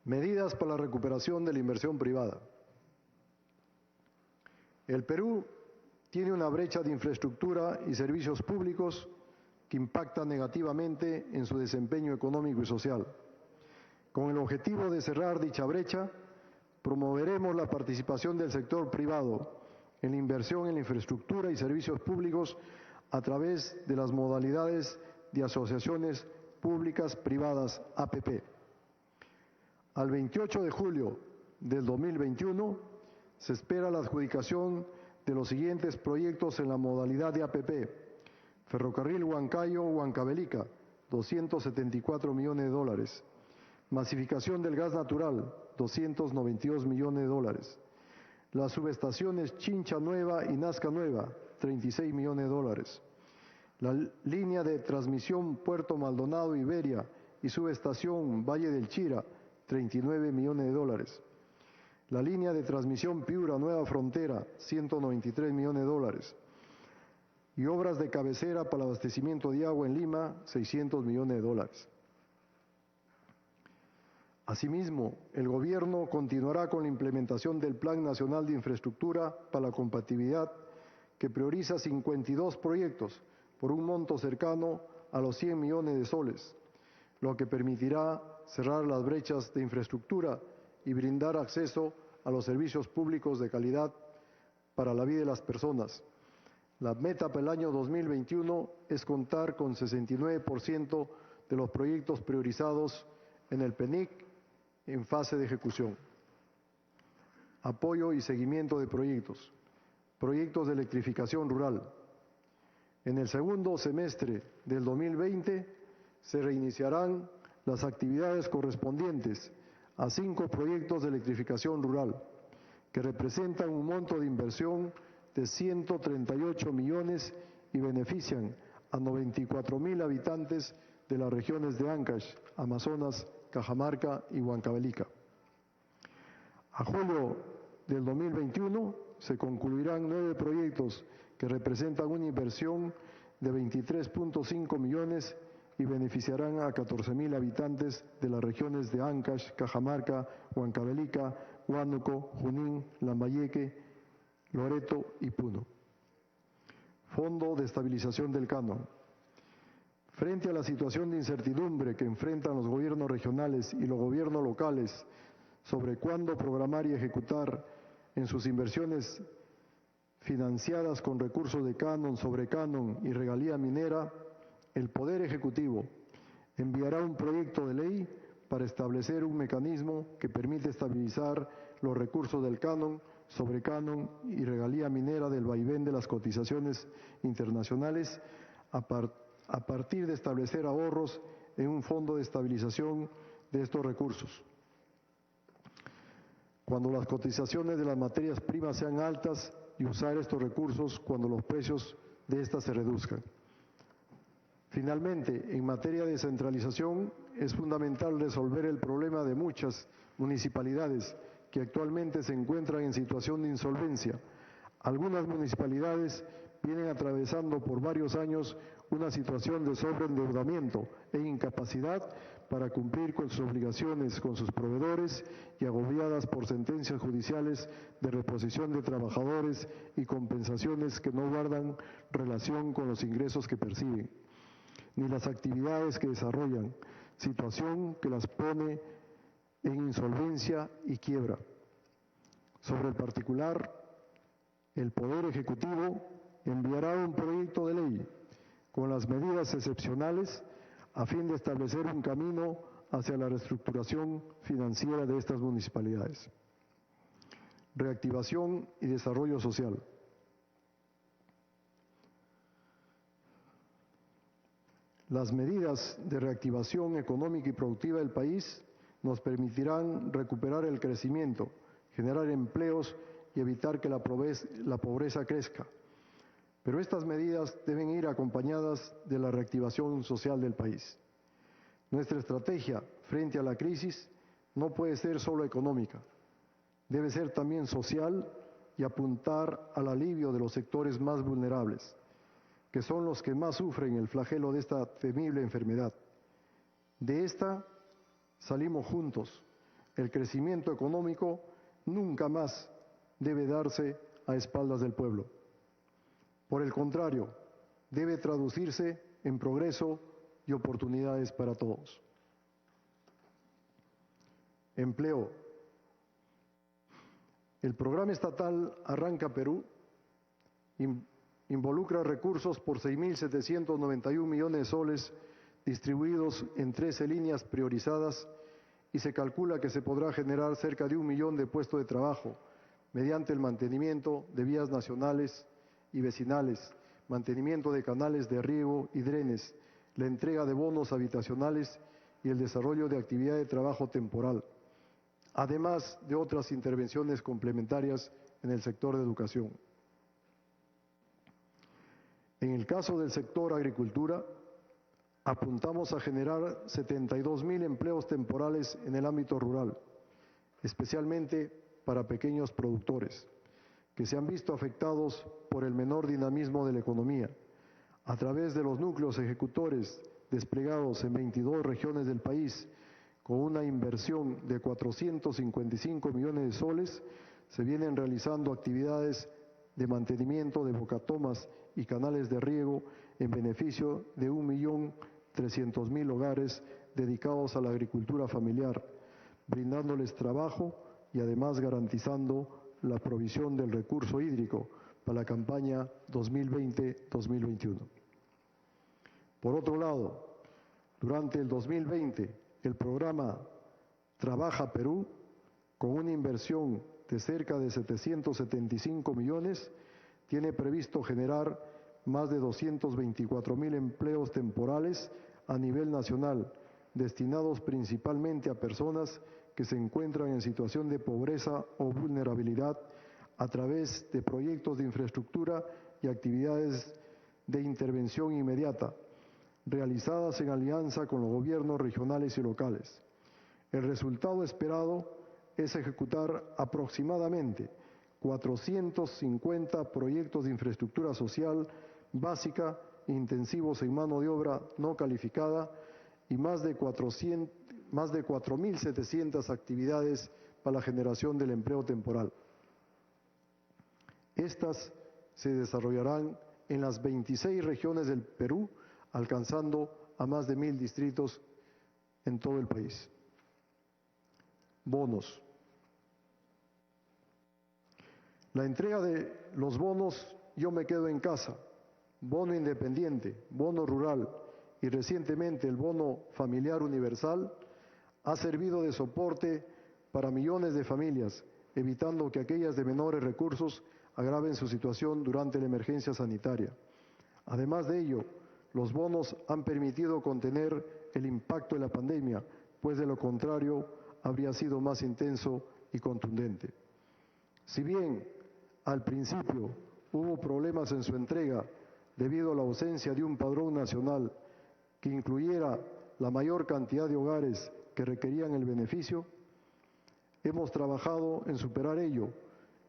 medidas para la recuperación de la inversión privada. El Perú tiene una brecha de infraestructura y servicios públicos que impacta negativamente en su desempeño económico y social. Con el objetivo de cerrar dicha brecha, promoveremos la participación del sector privado en la inversión en la infraestructura y servicios públicos a través de las modalidades de asociaciones públicas privadas, APP. Al 28 de julio del 2021 se espera la adjudicación de los siguientes proyectos en la modalidad de APP: Ferrocarril Huancayo-Huancavelica, 274 millones de dólares. Masificación del gas natural, 292 millones de dólares. Las subestaciones Chincha Nueva y Nazca Nueva, 36 millones de dólares. La línea de transmisión Puerto Maldonado-Iberia y subestación Valle del Chira, 39 millones de dólares. La línea de transmisión Piura-Nueva Frontera, 193 millones de dólares. Y obras de cabecera para el abastecimiento de agua en Lima, 600 millones de dólares. Asimismo, el Gobierno continuará con la implementación del Plan Nacional de Infraestructura para la Compatibilidad, que prioriza 52 proyectos por un monto cercano a los 100 millones de soles, lo que permitirá cerrar las brechas de infraestructura y brindar acceso a los servicios públicos de calidad para la vida de las personas. La meta para el año 2021 es contar con 69% de los proyectos priorizados en el PENIC en fase de ejecución. Apoyo y seguimiento de proyectos. Proyectos de electrificación rural. En el segundo semestre del 2020 se reiniciarán las actividades correspondientes a 5 proyectos de electrificación rural, que representan un monto de inversión de 138 millones y benefician a 94.000 habitantes de las regiones de Ancash, Amazonas, Cajamarca y Huancavelica. A julio del 2021 se concluirán 9 proyectos que representan una inversión de 23.5 millones y beneficiarán a 14.000 habitantes de las regiones de Ancash, Cajamarca, Huancavelica, Huánuco, Junín, Lambayeque, Loreto y Puno. Fondo de estabilización del canon. Frente a la situación de incertidumbre que enfrentan los gobiernos regionales y los gobiernos locales sobre cuándo programar y ejecutar en sus inversiones financiadas con recursos de canon, sobrecanon y regalía minera, el Poder Ejecutivo enviará un proyecto de ley para establecer un mecanismo que permite estabilizar los recursos del canon, sobrecanon y regalía minera del vaivén de las cotizaciones internacionales a partir de establecer ahorros en un fondo de estabilización de estos recursos. Cuando las cotizaciones de las materias primas sean altas y usar estos recursos cuando los precios de estas se reduzcan. Finalmente, en materia de descentralización, es fundamental resolver el problema de muchas municipalidades que actualmente se encuentran en situación de insolvencia. Algunas municipalidades vienen atravesando por varios años una situación de sobreendeudamiento e incapacidad para cumplir con sus obligaciones con sus proveedores y agobiadas por sentencias judiciales de reposición de trabajadores y compensaciones que no guardan relación con los ingresos que perciben, ni las actividades que desarrollan, situación que las pone en insolvencia y quiebra. Sobre el particular, el Poder Ejecutivo enviará un proyecto de ley con las medidas excepcionales a fin de establecer un camino hacia la reestructuración financiera de estas municipalidades. Reactivación y desarrollo social. Las medidas de reactivación económica y productiva del país nos permitirán recuperar el crecimiento, generar empleos y evitar que la pobreza crezca. Pero estas medidas deben ir acompañadas de la reactivación social del país. Nuestra estrategia frente a la crisis no puede ser solo económica, debe ser también social y apuntar al alivio de los sectores más vulnerables, que son los que más sufren el flagelo de esta temible enfermedad. De esta salimos juntos. El crecimiento económico nunca más debe darse a espaldas del pueblo. Por el contrario, debe traducirse en progreso y oportunidades para todos. Empleo. El programa estatal Arranca Perú involucra recursos por 6.791 millones de soles distribuidos en 13 líneas priorizadas y se calcula que se podrá generar cerca de 1 millón de puestos de trabajo mediante el mantenimiento de vías nacionales y vecinales, mantenimiento de canales de riego y drenes, la entrega de bonos habitacionales y el desarrollo de actividad de trabajo temporal, además de otras intervenciones complementarias en el sector de educación. En el caso del sector agricultura, apuntamos a generar 72.000 empleos temporales en el ámbito rural, especialmente para pequeños productores, que se han visto afectados por el menor dinamismo de la economía, a través de los núcleos ejecutores desplegados en 22 regiones del país, con una inversión de 455 millones de soles, se vienen realizando actividades de mantenimiento de bocatomas y canales de riego en beneficio de 1.300.000 hogares dedicados a la agricultura familiar, brindándoles trabajo y además garantizando la provisión del recurso hídrico para la campaña 2020-2021. Por otro lado, durante el 2020, el programa Trabaja Perú, con una inversión de cerca de 775 millones, tiene previsto generar más de 224.000 empleos temporales a nivel nacional, destinados principalmente a personas que se encuentran en situación de pobreza o vulnerabilidad a través de proyectos de infraestructura y actividades de intervención inmediata, realizadas en alianza con los gobiernos regionales y locales. El resultado esperado es ejecutar aproximadamente 450 proyectos de infraestructura social básica intensivos en mano de obra no calificada y más de 4.700 actividades para la generación del empleo temporal. Estas se desarrollarán en las 26 regiones del Perú, alcanzando a más de 1.000 distritos en todo el país. Bonos. La entrega de los bonos Yo me quedo en casa, bono independiente, bono rural y recientemente el bono familiar universal ha servido de soporte para millones de familias, evitando que aquellas de menores recursos agraven su situación durante la emergencia sanitaria. Además de ello, los bonos han permitido contener el impacto de la pandemia, pues de lo contrario habría sido más intenso y contundente. Si bien al principio hubo problemas en su entrega debido a la ausencia de un padrón nacional que incluyera la mayor cantidad de hogares que requerían el beneficio, hemos trabajado en superar ello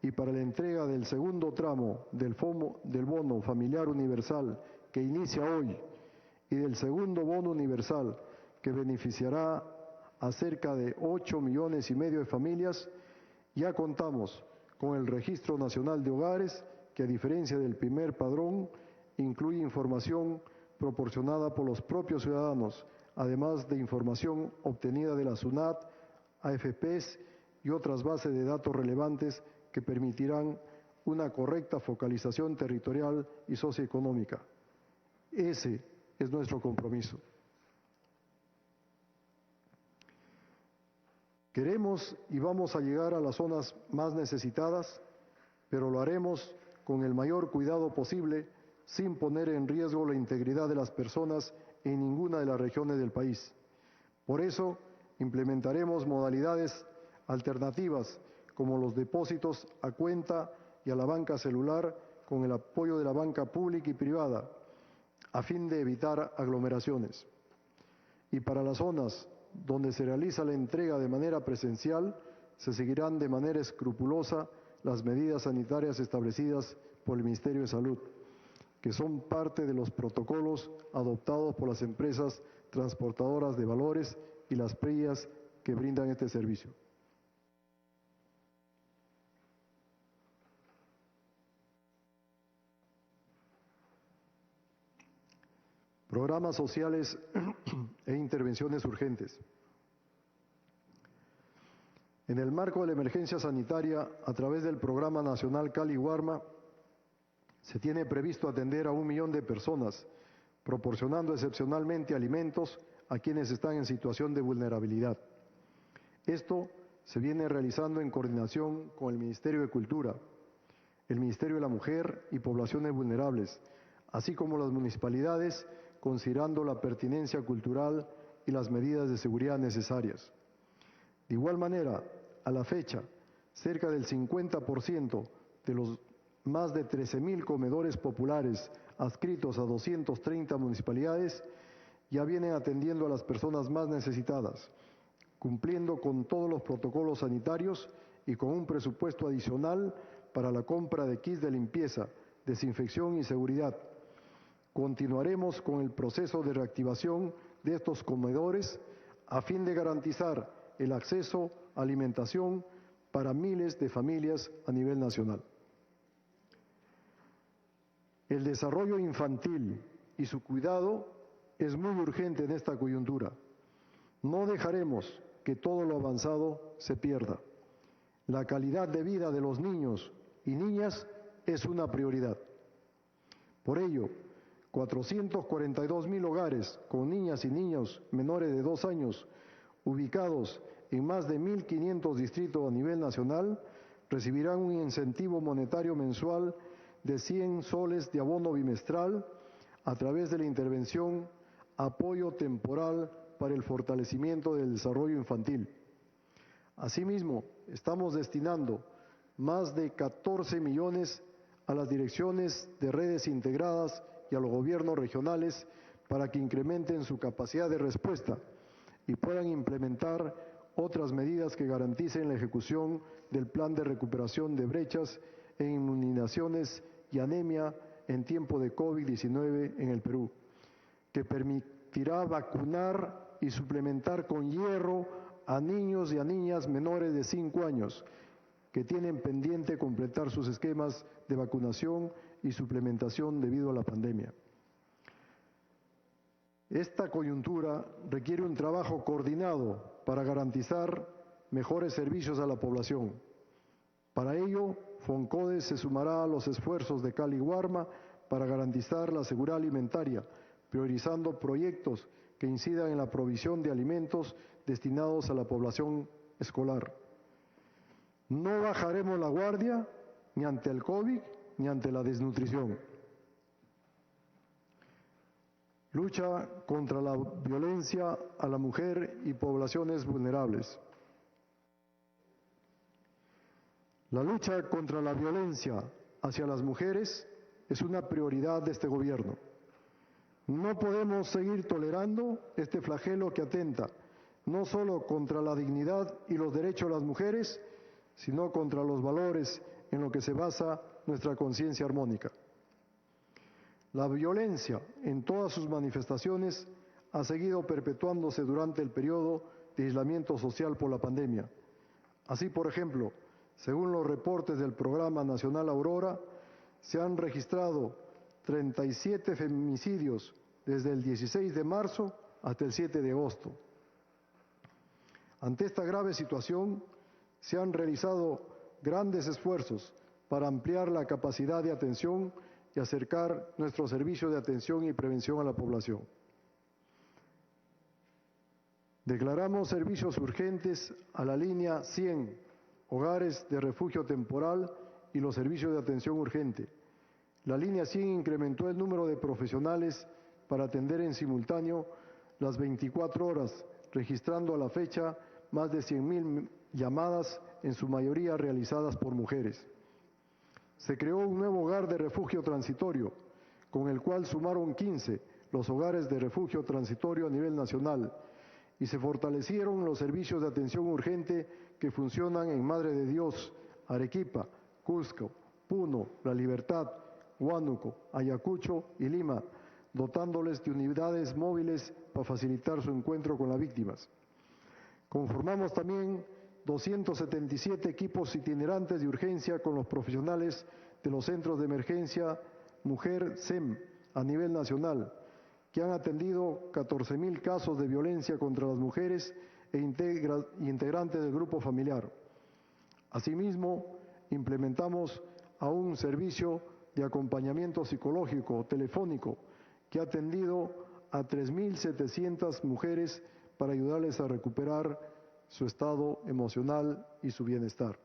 y para la entrega del segundo tramo del bono familiar universal que inicia hoy y del segundo bono universal que beneficiará a cerca de 8,5 millones de familias, ya contamos con el Registro Nacional de Hogares, que a diferencia del primer padrón, incluye información proporcionada por los propios ciudadanos, además de información obtenida de la SUNAT, AFPs y otras bases de datos relevantes que permitirán una correcta focalización territorial y socioeconómica. Ese es nuestro compromiso. Queremos y vamos a llegar a las zonas más necesitadas, pero lo haremos con el mayor cuidado posible, sin poner en riesgo la integridad de las personas en ninguna de las regiones del país. Por eso, implementaremos modalidades alternativas, como los depósitos a cuenta y a la banca celular, con el apoyo de la banca pública y privada, a fin de evitar aglomeraciones. Y para las zonas donde se realiza la entrega de manera presencial, se seguirán de manera escrupulosa las medidas sanitarias establecidas por el Ministerio de Salud, que son parte de los protocolos adoptados por las empresas transportadoras de valores y las PRIAs que brindan este servicio. Programas sociales e intervenciones urgentes. En el marco de la emergencia sanitaria, a través del Programa Nacional Cali-Guarma, se tiene previsto atender a 1 millón de personas, proporcionando excepcionalmente alimentos a quienes están en situación de vulnerabilidad. Esto se viene realizando en coordinación con el Ministerio de Cultura, el Ministerio de la Mujer y Poblaciones Vulnerables, así como las municipalidades, considerando la pertinencia cultural y las medidas de seguridad necesarias. De igual manera, a la fecha, cerca del 50% de los más de 13,000 comedores populares adscritos a 230 municipalidades ya vienen atendiendo a las personas más necesitadas, cumpliendo con todos los protocolos sanitarios y con un presupuesto adicional para la compra de kits de limpieza, desinfección y seguridad. Continuaremos con el proceso de reactivación de estos comedores a fin de garantizar el acceso a alimentación para miles de familias a nivel nacional. El desarrollo infantil y su cuidado es muy urgente en esta coyuntura. No dejaremos que todo lo avanzado se pierda. La calidad de vida de los niños y niñas es una prioridad. Por ello, 442,000 hogares con niñas y niños menores de 2 años, ubicados en más de 1.500 distritos a nivel nacional, recibirán un incentivo monetario mensual de 100 soles de abono bimestral a través de la intervención Apoyo Temporal para el fortalecimiento del desarrollo infantil. Asimismo, estamos destinando más de 14 millones a las direcciones de redes integradas y a los gobiernos regionales para que incrementen su capacidad de respuesta y puedan implementar otras medidas que garanticen la ejecución del plan de recuperación de brechas en inmunizaciones y anemia en tiempo de COVID-19 en el Perú, que permitirá vacunar y suplementar con hierro a niños y a niñas menores de 5 años que tienen pendiente completar sus esquemas de vacunación y suplementación debido a la pandemia. Esta coyuntura requiere un trabajo coordinado para garantizar mejores servicios a la población. Para ello, FONCODE se sumará a los esfuerzos de Cali Guarma para garantizar la seguridad alimentaria, priorizando proyectos que incidan en la provisión de alimentos destinados a la población escolar. No bajaremos la guardia ni ante el COVID ni ante la desnutrición. Lucha contra la violencia a la mujer y poblaciones vulnerables. La lucha contra la violencia hacia las mujeres es una prioridad de este gobierno. No podemos seguir tolerando este flagelo que atenta no solo contra la dignidad y los derechos de las mujeres, sino contra los valores en los que se basa nuestra conciencia armónica. La violencia en todas sus manifestaciones ha seguido perpetuándose durante el periodo de aislamiento social por la pandemia. Así, por ejemplo, según los reportes del Programa Nacional Aurora, se han registrado 37 feminicidios desde el 16 de marzo hasta el 7 de agosto. Ante esta grave situación, se han realizado grandes esfuerzos para ampliar la capacidad de atención y acercar nuestros servicios de atención y prevención a la población. Declaramos servicios urgentes a la línea 100, hogares de refugio temporal y los servicios de atención urgente. La línea 100 incrementó el número de profesionales para atender en simultáneo las 24 horas, registrando a la fecha más de 100.000 llamadas, en su mayoría realizadas por mujeres. Se creó un nuevo hogar de refugio transitorio, con el cual sumaron 15 los hogares de refugio transitorio a nivel nacional, y se fortalecieron los servicios de atención urgente que funcionan en Madre de Dios, Arequipa, Cusco, Puno, La Libertad, Huánuco, Ayacucho y Lima, dotándoles de unidades móviles para facilitar su encuentro con las víctimas. Conformamos también 277 equipos itinerantes de urgencia con los profesionales de los centros de emergencia Mujer SEM a nivel nacional, que han atendido 14.000 casos de violencia contra las mujeres e integrantes del grupo familiar. Asimismo, implementamos a un servicio de acompañamiento psicológico telefónico que ha atendido a 3.700 mujeres para ayudarles a recuperar su estado emocional y su bienestar.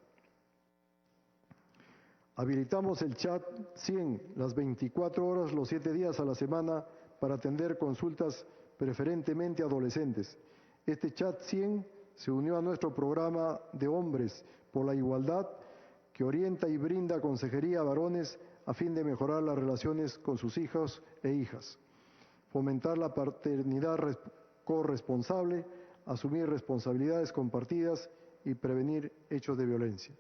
Habilitamos el chat 100 las 24 horas, los 7 días a la semana para atender consultas preferentemente adolescentes. Este chat 100 se unió a nuestro programa de Hombres por la Igualdad, que orienta y brinda consejería a varones a fin de mejorar las relaciones con sus hijos e hijas, fomentar la paternidad corresponsable, asumir responsabilidades compartidas y prevenir hechos de violencia.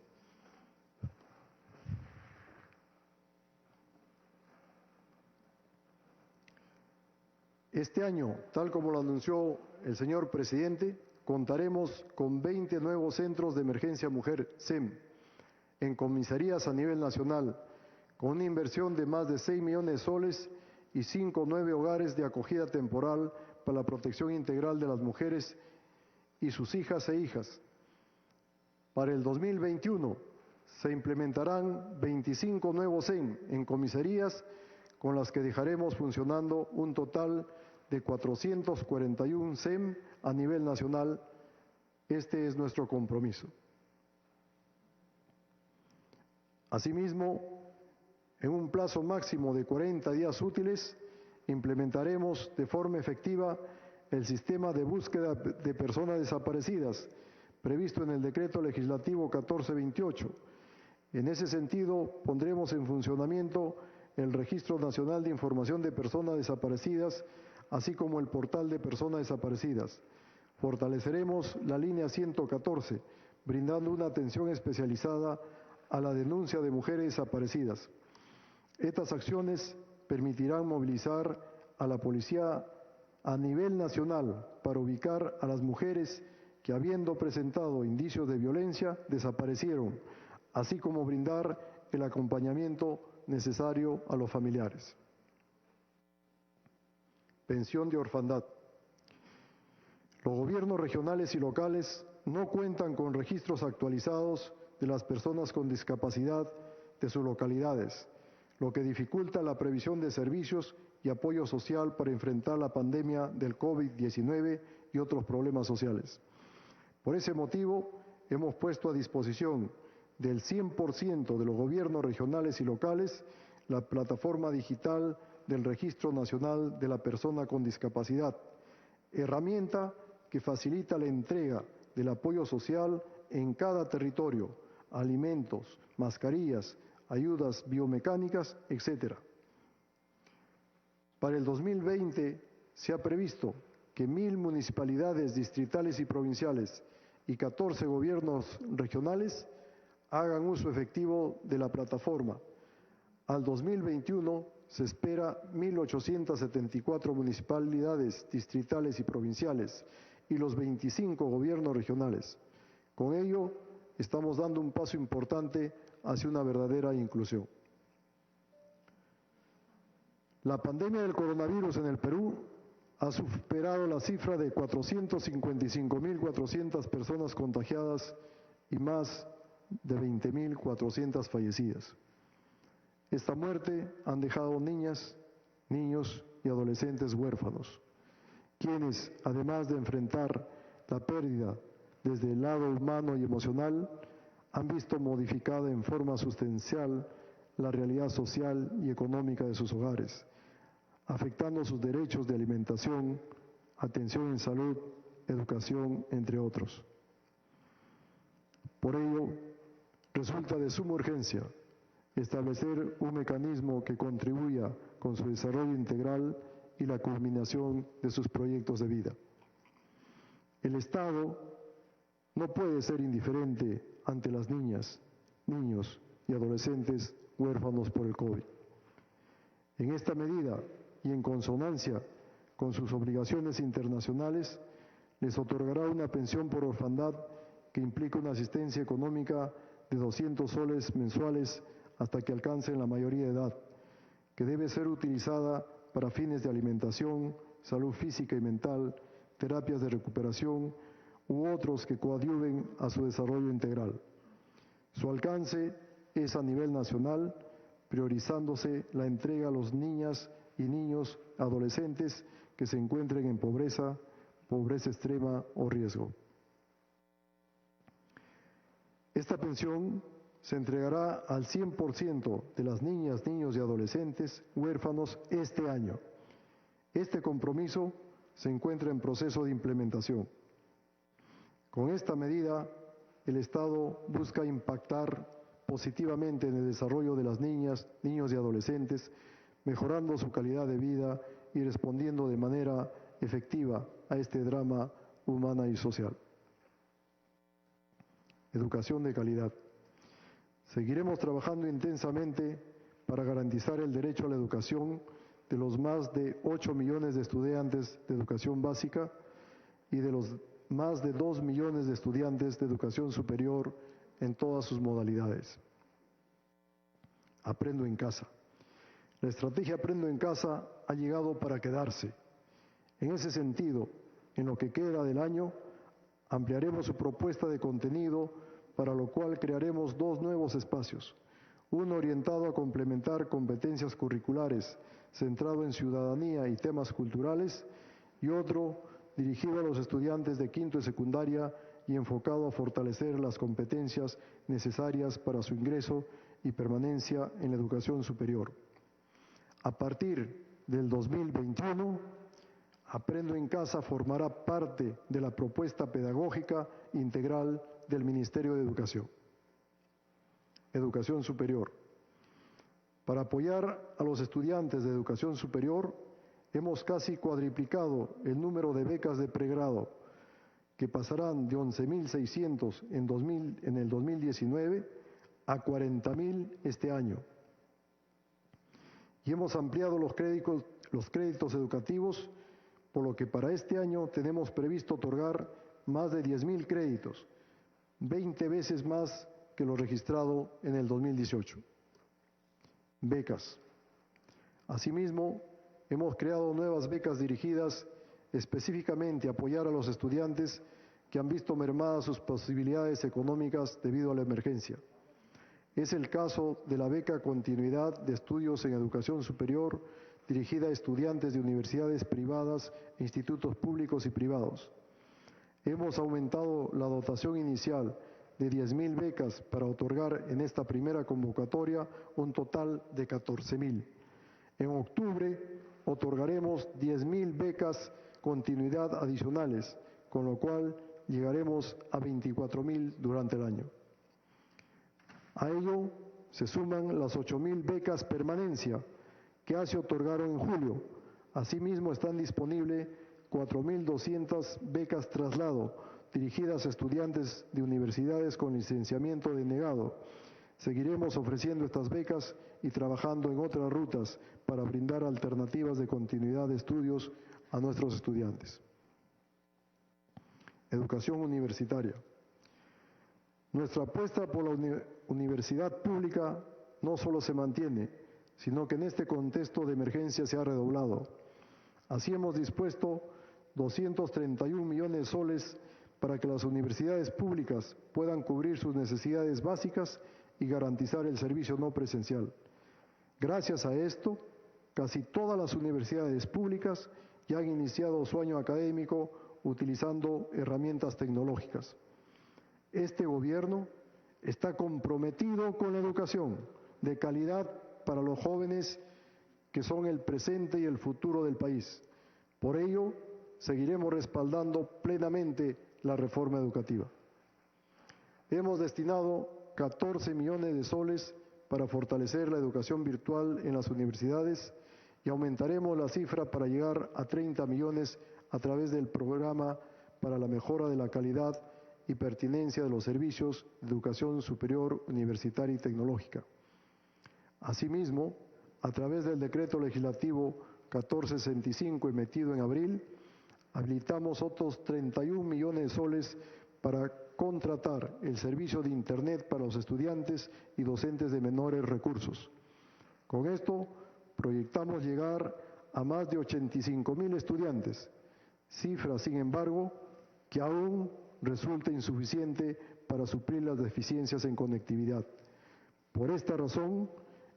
Este año, tal como lo anunció el señor presidente, contaremos con 20 nuevos centros de emergencia mujer SEM en comisarías a nivel nacional, con una inversión de más de 6 millones de soles y 5 nuevos hogares de acogida temporal para la protección integral de las mujeres y sus hijas e hijas. Para el 2021 se implementarán 25 nuevos SEM en comisarías, con las que dejaremos funcionando un total de 441 SEM a nivel nacional. Este es nuestro compromiso. Asimismo, en un plazo máximo de 40 días útiles, implementaremos de forma efectiva el sistema de búsqueda de personas desaparecidas previsto en el Decreto Legislativo 1428. En ese sentido, pondremos en funcionamiento el Registro Nacional de Información de Personas Desaparecidas, así como el Portal de Personas Desaparecidas. Fortaleceremos la línea 114, brindando una atención especializada a la denuncia de mujeres desaparecidas. Estas acciones permitirán movilizar a la policía a nivel nacional para ubicar a las mujeres que, habiendo presentado indicios de violencia, desaparecieron, así como brindar el acompañamiento necesario a los familiares. Pensión de orfandad. Los gobiernos regionales y locales no cuentan con registros actualizados de las personas con discapacidad de sus localidades, lo que dificulta la previsión de servicios y apoyo social para enfrentar la pandemia del COVID-19 y otros problemas sociales. Por ese motivo, hemos puesto a disposición del 100% de los gobiernos regionales y locales la plataforma digital del Registro Nacional de la Persona con Discapacidad, herramienta que facilita la entrega del apoyo social en cada territorio, alimentos, mascarillas, ayudas biomecánicas, etc. Para el 2020 se ha previsto que 1.000 municipalidades distritales y provinciales y 14 gobiernos regionales hagan uso efectivo de la plataforma. Al 2021 se espera 1.874 municipalidades distritales y provinciales y los 25 gobiernos regionales. Con ello, estamos dando un paso importante hacia una verdadera inclusión. La pandemia del coronavirus en el Perú ha superado la cifra de 455.400 personas contagiadas y más de 20.400 fallecidas. Esta muerte han dejado niñas, niños y adolescentes huérfanos, quienes, además de enfrentar la pérdida desde el lado humano y emocional, han visto modificada en forma sustancial la realidad social y económica de sus hogares, afectando sus derechos de alimentación, atención en salud, educación, entre otros. Por ello, resulta de suma urgencia establecer un mecanismo que contribuya con su desarrollo integral y la culminación de sus proyectos de vida. El Estado no puede ser indiferente ante las niñas, niños y adolescentes huérfanos por el COVID. En esta medida y en consonancia con sus obligaciones internacionales, les otorgará una pensión por orfandad que implica una asistencia económica de 200 soles mensuales hasta que alcancen la mayoría de edad, que debe ser utilizada para fines de alimentación, salud física y mental, terapias de recuperación u otros que coadyuven a su desarrollo integral. Su alcance es a nivel nacional, priorizándose la entrega a los niñas y niños adolescentes que se encuentren en pobreza, pobreza extrema o riesgo. Esta pensión se entregará al 100% de las niñas, niños y adolescentes huérfanos este año. Este compromiso se encuentra en proceso de implementación. Con esta medida, el Estado busca impactar positivamente en el desarrollo de las niñas, niños y adolescentes, mejorando su calidad de vida y respondiendo de manera efectiva a este drama humana y social. Educación de calidad. Seguiremos trabajando intensamente para garantizar el derecho a la educación de los más de 8 millones de estudiantes de educación básica y de los más de 2 millones de estudiantes de educación superior en todas sus modalidades. Aprendo en casa. La estrategia Aprendo en casa ha llegado para quedarse. En ese sentido, en lo que queda del año, ampliaremos su propuesta de contenido, para lo cual crearemos 2 nuevos espacios. Uno orientado a complementar competencias curriculares, centrado en ciudadanía y temas culturales, y otro dirigido a los estudiantes de quinto de secundaria y enfocado a fortalecer las competencias necesarias para su ingreso y permanencia en la educación superior. A partir del 2021, Aprendo en Casa formará parte de la propuesta pedagógica integral del Ministerio de Educación. Educación superior. Para apoyar a los estudiantes de educación superior, hemos casi cuadriplicado el número de becas de pregrado, que pasarán de 11.600 en el 2019 a 40.000 este año. Y hemos ampliado los créditos educativos, por lo que para este año tenemos previsto otorgar más de 10.000 créditos, 20 veces más que lo registrado en el 2018. Becas. Asimismo, hemos creado nuevas becas dirigidas específicamente a apoyar a los estudiantes que han visto mermadas sus posibilidades económicas debido a la emergencia. Es el caso de la beca Continuidad de Estudios en Educación Superior, dirigida a estudiantes de universidades privadas e institutos públicos y privados. Hemos aumentado la dotación inicial de 10.000 becas para otorgar en esta primera convocatoria un total de 14.000. En octubre otorgaremos 10.000 becas continuidad adicionales, con lo cual llegaremos a 24.000 durante el año. A ello se suman las 8.000 becas permanencia que ya se otorgaron en julio. Asimismo están disponibles 4.200 becas traslado dirigidas a estudiantes de universidades con licenciamiento denegado. Seguiremos ofreciendo estas becas y trabajando en otras rutas para brindar alternativas de continuidad de estudios a nuestros estudiantes. Educación universitaria. Nuestra apuesta por la universidad pública no solo se mantiene, sino que en este contexto de emergencia se ha redoblado. Así hemos dispuesto 231 millones de soles para que las universidades públicas puedan cubrir sus necesidades básicas y garantizar el servicio no presencial. Gracias a esto, casi todas las universidades públicas ya han iniciado su año académico utilizando herramientas tecnológicas. Este gobierno está comprometido con la educación de calidad para los jóvenes que son el presente y el futuro del país. Por ello, seguiremos respaldando plenamente la reforma educativa. Hemos destinado 14 millones de soles para fortalecer la educación virtual en las universidades y aumentaremos la cifra para llegar a 30 millones a través del programa para la mejora de la calidad y pertinencia de los servicios de educación superior, universitaria y tecnológica. Asimismo, a través del decreto legislativo 1465 emitido en abril, habilitamos otros 31 millones de soles para contratar el servicio de Internet para los estudiantes y docentes de menores recursos. Con esto, proyectamos llegar a más de 85.000 estudiantes, cifra, sin embargo, que aún resulta insuficiente para suplir las deficiencias en conectividad. Por esta razón,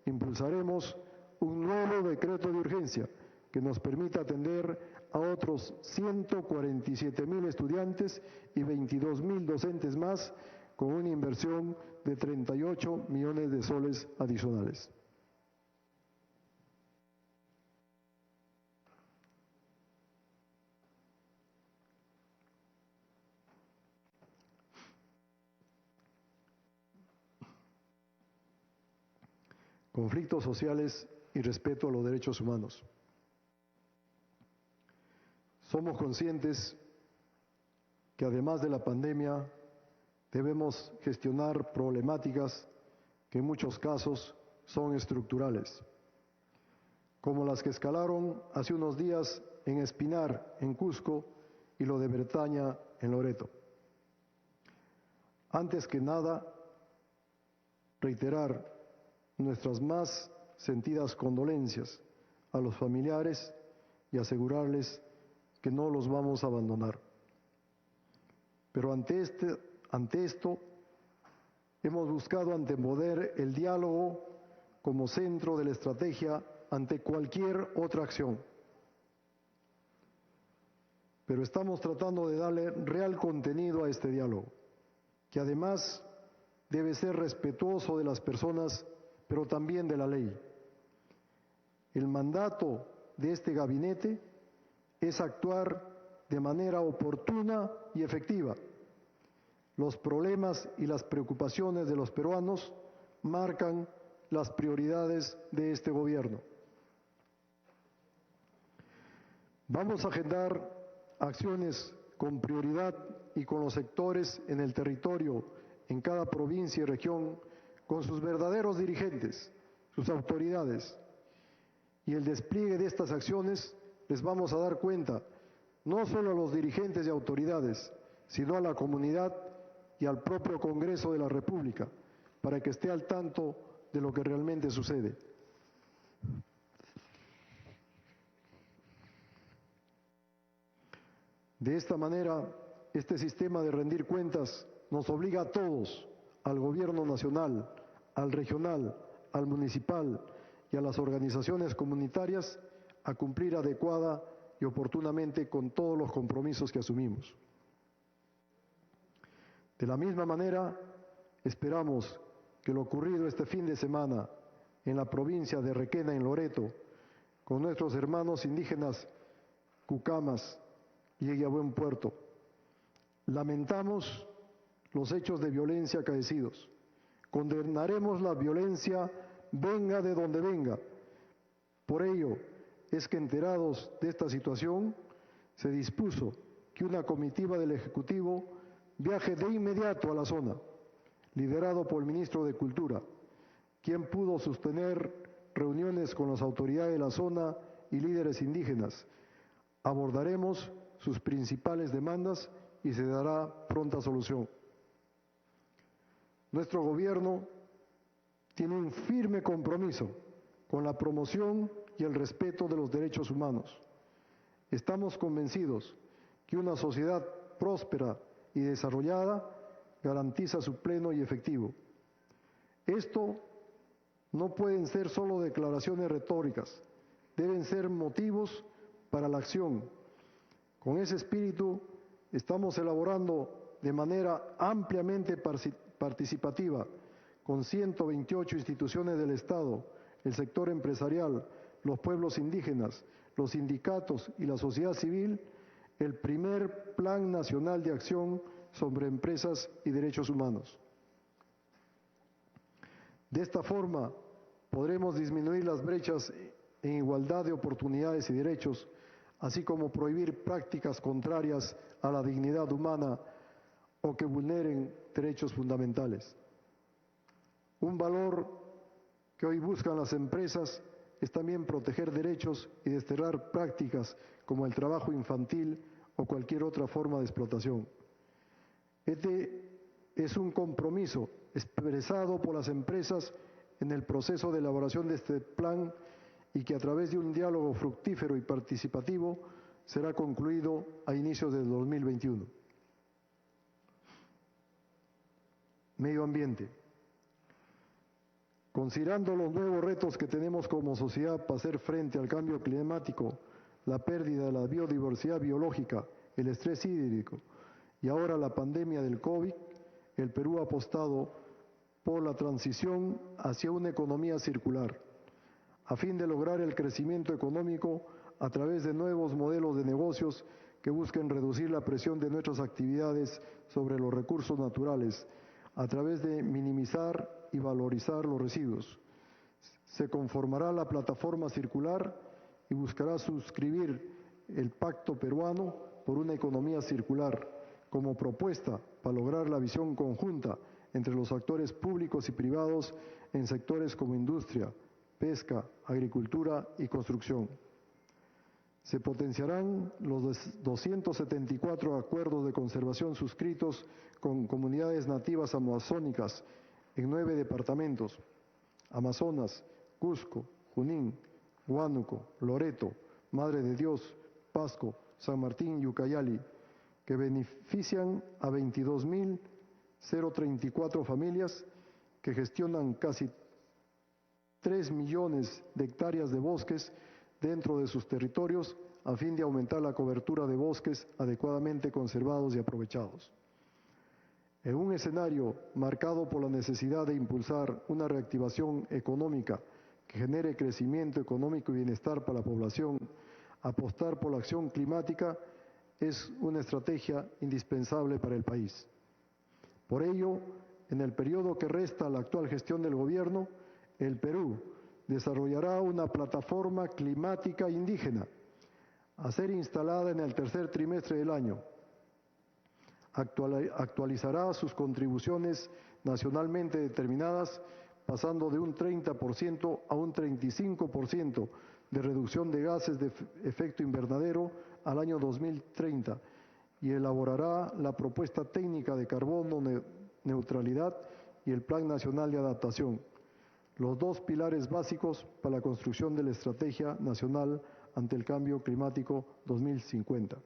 impulsaremos un nuevo decreto de urgencia que nos permita atender a otros 147.000 estudiantes y 22.000 docentes más con una inversión de 38 millones de soles adicionales. Conflictos sociales y respeto a los derechos humanos. Somos conscientes que además de la pandemia debemos gestionar problemáticas que en muchos casos son estructurales, como las que escalaron hace unos días en Espinar, en Cusco, y lo de Bretaña, en Loreto. Antes que nada, reiterar nuestras más sentidas condolencias a los familiares y asegurarles que no los vamos a abandonar. Pero ante esto, hemos buscado anteponer el diálogo como centro de la estrategia ante cualquier otra acción. Pero estamos tratando de darle real contenido a este diálogo, que además debe ser respetuoso de las personas, pero también de la ley. El mandato de este gabinete es actuar de manera oportuna y efectiva. Los problemas y las preocupaciones de los peruanos marcan las prioridades de este gobierno. Vamos a agendar acciones con prioridad y con los sectores en el territorio, en cada provincia y región, con sus verdaderos dirigentes, sus autoridades. Y el despliegue de estas acciones les vamos a dar cuenta, no solo a los dirigentes y autoridades, sino a la comunidad y al propio Congreso de la República, para que esté al tanto de lo que realmente sucede. De esta manera, este sistema de rendir cuentas nos obliga a todos, al Gobierno nacional, al regional, al municipal y a las organizaciones comunitarias, a cumplir adecuada y oportunamente con todos los compromisos que asumimos. De la misma manera, esperamos que lo ocurrido este fin de semana en la provincia de Requena, en Loreto, con nuestros hermanos indígenas Cucamas, llegue a buen puerto. Lamentamos los hechos de violencia acaecidos. Condenaremos la violencia, venga de donde venga. Por ello es que, enterados de esta situación, se dispuso que una comitiva del Ejecutivo viaje de inmediato a la zona, liderado por el ministro de Cultura, quien pudo sostener reuniones con las autoridades de la zona y líderes indígenas. Abordaremos sus principales demandas y se dará pronta solución. Nuestro gobierno tiene un firme compromiso con la promoción y el respeto de los derechos humanos. Estamos convencidos que una sociedad próspera y desarrollada garantiza su pleno y efectivo. Esto no pueden ser solo declaraciones retóricas, deben ser motivos para la acción. Con ese espíritu estamos elaborando de manera ampliamente participativa, con 128 instituciones del Estado, el sector empresarial, los pueblos indígenas, los sindicatos y la sociedad civil, el primer Plan Nacional de Acción sobre Empresas y Derechos Humanos. De esta forma, podremos disminuir las brechas en igualdad de oportunidades y derechos, así como prohibir prácticas contrarias a la dignidad humana o que vulneren derechos fundamentales. Un valor que hoy buscan las empresas es también proteger derechos y desterrar prácticas como el trabajo infantil o cualquier otra forma de explotación. Este es un compromiso expresado por las empresas en el proceso de elaboración de este plan y que a través de un diálogo fructífero y participativo será concluido a inicios del 2021. Medio ambiente. Considerando los nuevos retos que tenemos como sociedad para hacer frente al cambio climático, la pérdida de la biodiversidad biológica, el estrés hídrico y ahora la pandemia del COVID, el Perú ha apostado por la transición hacia una economía circular, a fin de lograr el crecimiento económico a través de nuevos modelos de negocios que busquen reducir la presión de nuestras actividades sobre los recursos naturales, a través de minimizar y valorizar los residuos. Se conformará la plataforma circular y buscará suscribir el Pacto Peruano por una economía circular como propuesta para lograr la visión conjunta entre los actores públicos y privados en sectores como industria, pesca, agricultura y construcción. Se potenciarán los 274 acuerdos de conservación suscritos con comunidades nativas amazónicas en 9 departamentos: Amazonas, Cusco, Junín, Huánuco, Loreto, Madre de Dios, Pasco, San Martín y Ucayali, que benefician a 22.034 familias que gestionan casi 3 millones de hectáreas de bosques dentro de sus territorios a fin de aumentar la cobertura de bosques adecuadamente conservados y aprovechados. En un escenario marcado por la necesidad de impulsar una reactivación económica que genere crecimiento económico y bienestar para la población, apostar por la acción climática es una estrategia indispensable para el país. Por ello, en el periodo que resta a la actual gestión del Gobierno, el Perú desarrollará una plataforma climática indígena a ser instalada en el tercer trimestre del año. Actualizará sus contribuciones nacionalmente determinadas, pasando de un 30% a un 35% de reducción de gases de efecto invernadero al año 2030, y elaborará la propuesta técnica de carbono neutralidad y el Plan Nacional de Adaptación, los dos pilares básicos para la construcción de la Estrategia Nacional ante el Cambio Climático 2050.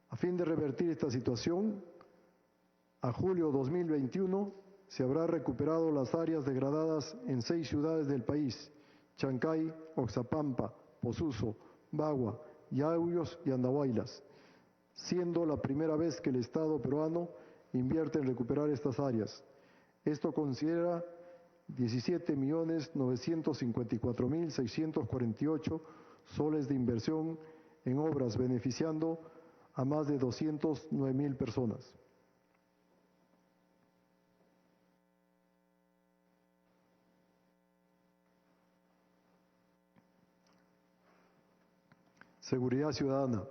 A fin de revertir esta situación, a julio 2021 se habrá recuperado las áreas degradadas en 6 ciudades del país: Chancay, Oxapampa, Posuzo, Bagua, Yauyos y Andahuaylas, siendo la primera vez que el Estado peruano invierte en recuperar estas áreas. Esto considera 17.954.648 soles de inversión en obras, beneficiando a más de 209.000 personas. Seguridad ciudadana.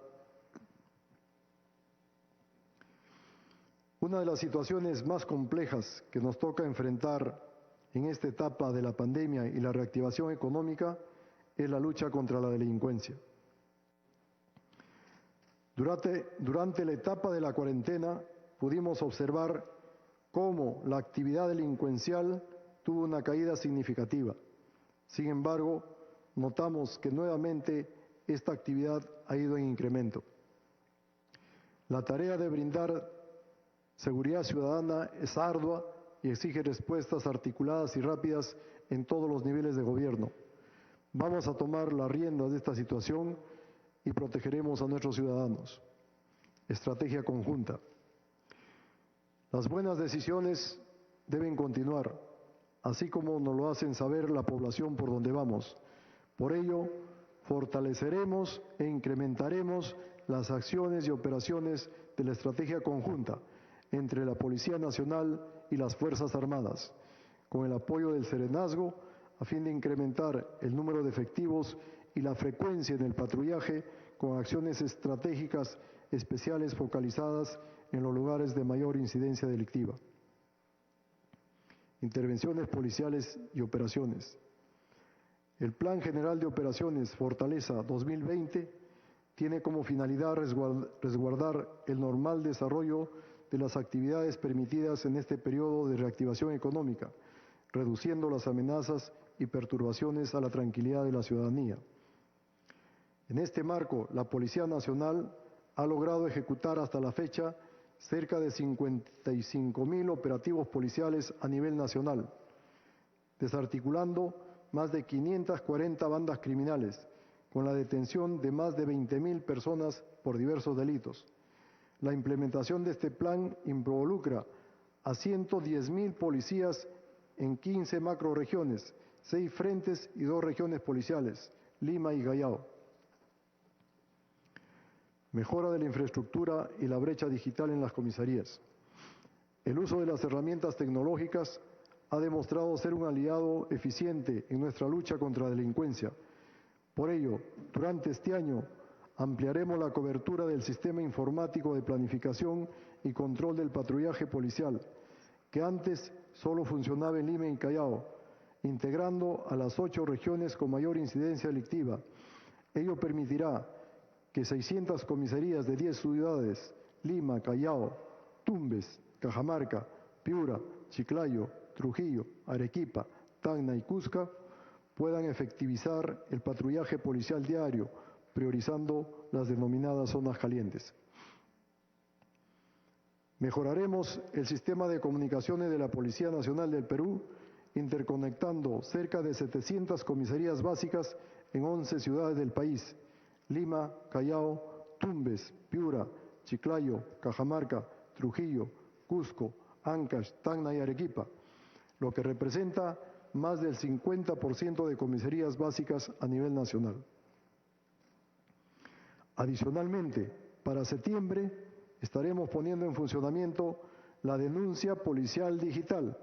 Una de las situaciones más complejas que nos toca enfrentar en esta etapa de la pandemia y la reactivación económica es la lucha contra la delincuencia. Durante la etapa de la cuarentena pudimos observar cómo la actividad delincuencial tuvo una caída significativa. Sin embargo, notamos que nuevamente esta actividad ha ido en incremento. La tarea de brindar seguridad ciudadana es ardua y exige respuestas articuladas y rápidas en todos los niveles de gobierno. Vamos a tomar las riendas de esta situación y protegeremos a nuestros ciudadanos. Estrategia conjunta. Las buenas decisiones deben continuar, así como nos lo hacen saber la población por donde vamos. Por ello, fortaleceremos e incrementaremos las acciones y operaciones de la estrategia conjunta entre la Policía Nacional y las Fuerzas Armadas, con el apoyo del Serenazgo, a fin de incrementar el número de efectivos y la frecuencia en el patrullaje con acciones estratégicas especiales focalizadas en los lugares de mayor incidencia delictiva. Intervenciones policiales y operaciones. El Plan General de Operaciones Fortaleza 2020 tiene como finalidad resguardar el normal desarrollo de las actividades permitidas en este periodo de reactivación económica, reduciendo las amenazas y perturbaciones a la tranquilidad de la ciudadanía. En este marco, la Policía Nacional ha logrado ejecutar hasta la fecha cerca de 55.000 operativos policiales a nivel nacional, desarticulando más de 540 bandas criminales, con la detención de más de 20.000 personas por diversos delitos. La implementación de este plan involucra a 110.000 policías en 15 macrorregiones, 6 frentes y 2 regiones policiales, Lima y Callao. Mejora de la infraestructura y la brecha digital en las comisarías. El uso de las herramientas tecnológicas ha demostrado ser un aliado eficiente en nuestra lucha contra la delincuencia. Por ello, durante este año ampliaremos la cobertura del sistema informático de planificación y control del patrullaje policial, que antes solo funcionaba en Lima y Callao, integrando a las 8 regiones con mayor incidencia delictiva. Ello permitirá que 600 comisarías de 10 ciudades, Lima, Callao, Tumbes, Cajamarca, Piura, Chiclayo, Trujillo, Arequipa, Tacna y Cusco, puedan efectivizar el patrullaje policial diario, priorizando las denominadas zonas calientes. Mejoraremos el sistema de comunicaciones de la Policía Nacional del Perú, interconectando cerca de 700 comisarías básicas en 11 ciudades del país: Lima, Callao, Tumbes, Piura, Chiclayo, Cajamarca, Trujillo, Cusco, Ancash, Tacna y Arequipa, lo que representa más del 50% de comisarías básicas a nivel nacional. Adicionalmente, para septiembre estaremos poniendo en funcionamiento la denuncia policial digital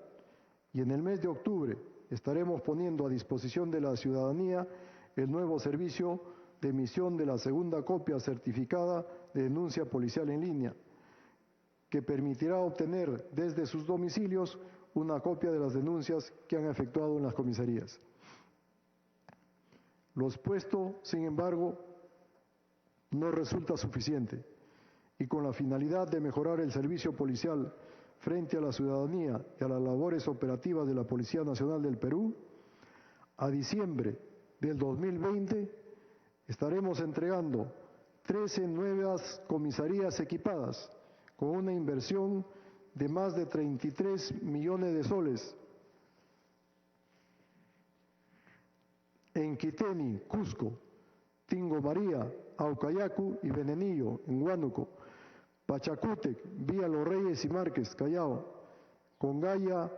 y en el mes de octubre estaremos poniendo a disposición de la ciudadanía el nuevo servicio de emisión de la segunda copia certificada de denuncia policial en línea, que permitirá obtener desde sus domicilios una copia de las denuncias que han efectuado en las comisarías. Lo expuesto, sin embargo, no resulta suficiente y con la finalidad de mejorar el servicio policial frente a la ciudadanía y a las labores operativas de la Policía Nacional del Perú, a diciembre del 2020 estaremos entregando 13 nuevas comisarías equipadas con una inversión de más de 33 millones de soles en Quiteni, Cusco, Tingo María, Aucayacu y Venenillo, en Huánuco, Pachacútec, Villa Los Reyes y Márquez, Callao, Congaya,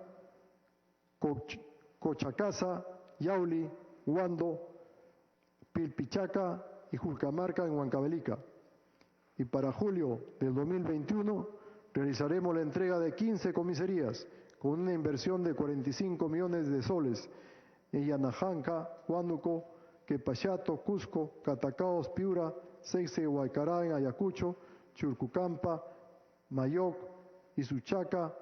Cochacasa, Yauli, Huando, Pilpichaca y Julcamarca en Huancavelica. Y para julio del 2021 realizaremos la entrega de 15 comisarías con una inversión de 45 millones de soles en Yanajanca, Huánuco, Quepachato, Cusco, Catacaos, Piura, Seixe, Huaycará en Ayacucho, Churcucampa, Mayoc, Isuchaca,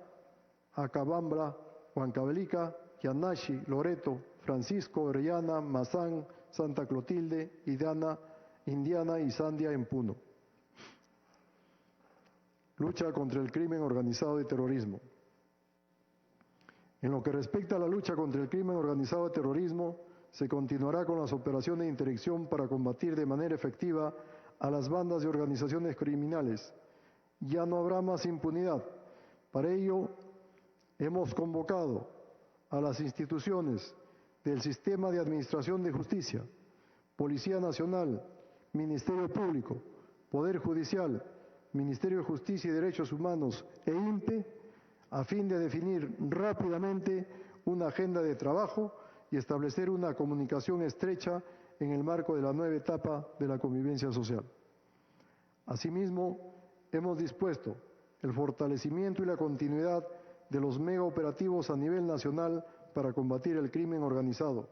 Acabambra, Huancavelica, Yanashi, Loreto, Francisco, Orellana, Mazán, Santa Clotilde, Indiana y Sandia en Puno. Lucha contra el crimen organizado y terrorismo. En lo que respecta a la lucha contra el crimen organizado y terrorismo, se continuará con las operaciones de interdicción para combatir de manera efectiva a las bandas y organizaciones criminales. Ya no habrá más impunidad. Para ello, hemos convocado a las instituciones del Sistema de Administración de Justicia, Policía Nacional, Ministerio Público, Poder Judicial, Ministerio de Justicia y Derechos Humanos e INPE, a fin de definir rápidamente una agenda de trabajo y establecer una comunicación estrecha en el marco de la nueva etapa de la convivencia social. Asimismo, hemos dispuesto el fortalecimiento y la continuidad de los megaoperativos a nivel nacional para combatir el crimen organizado,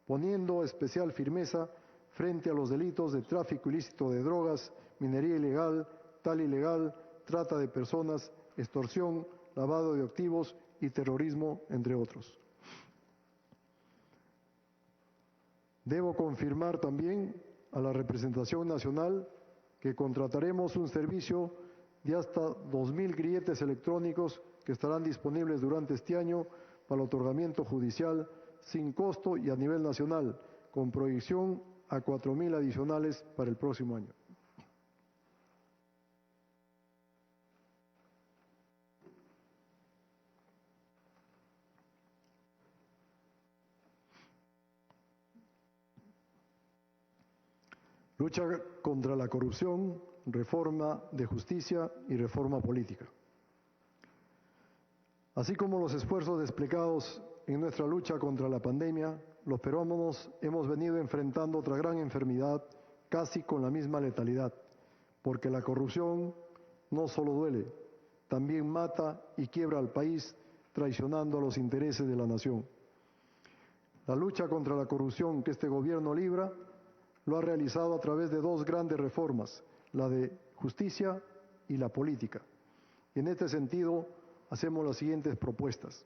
poniendo especial firmeza frente a los delitos de tráfico ilícito de drogas, minería ilegal, tal ilegal, trata de personas, extorsión, lavado de activos y terrorismo, entre otros. Debo confirmar también a la representación nacional que contrataremos un servicio de hasta 2.000 grilletes electrónicos que estarán disponibles durante este año para el otorgamiento judicial sin costo y a nivel nacional, con proyección a 4.000 adicionales para el próximo año. Lucha contra la corrupción, reforma de justicia y reforma política. Así como los esfuerzos desplegados en nuestra lucha contra la pandemia, los peruanos hemos venido enfrentando otra gran enfermedad casi con la misma letalidad, porque la corrupción no solo duele, también mata y quiebra al país, traicionando los intereses de la nación. La lucha contra la corrupción que este gobierno libra lo ha realizado a través de dos grandes reformas, la de justicia y la política. Y en este sentido, hacemos las siguientes propuestas.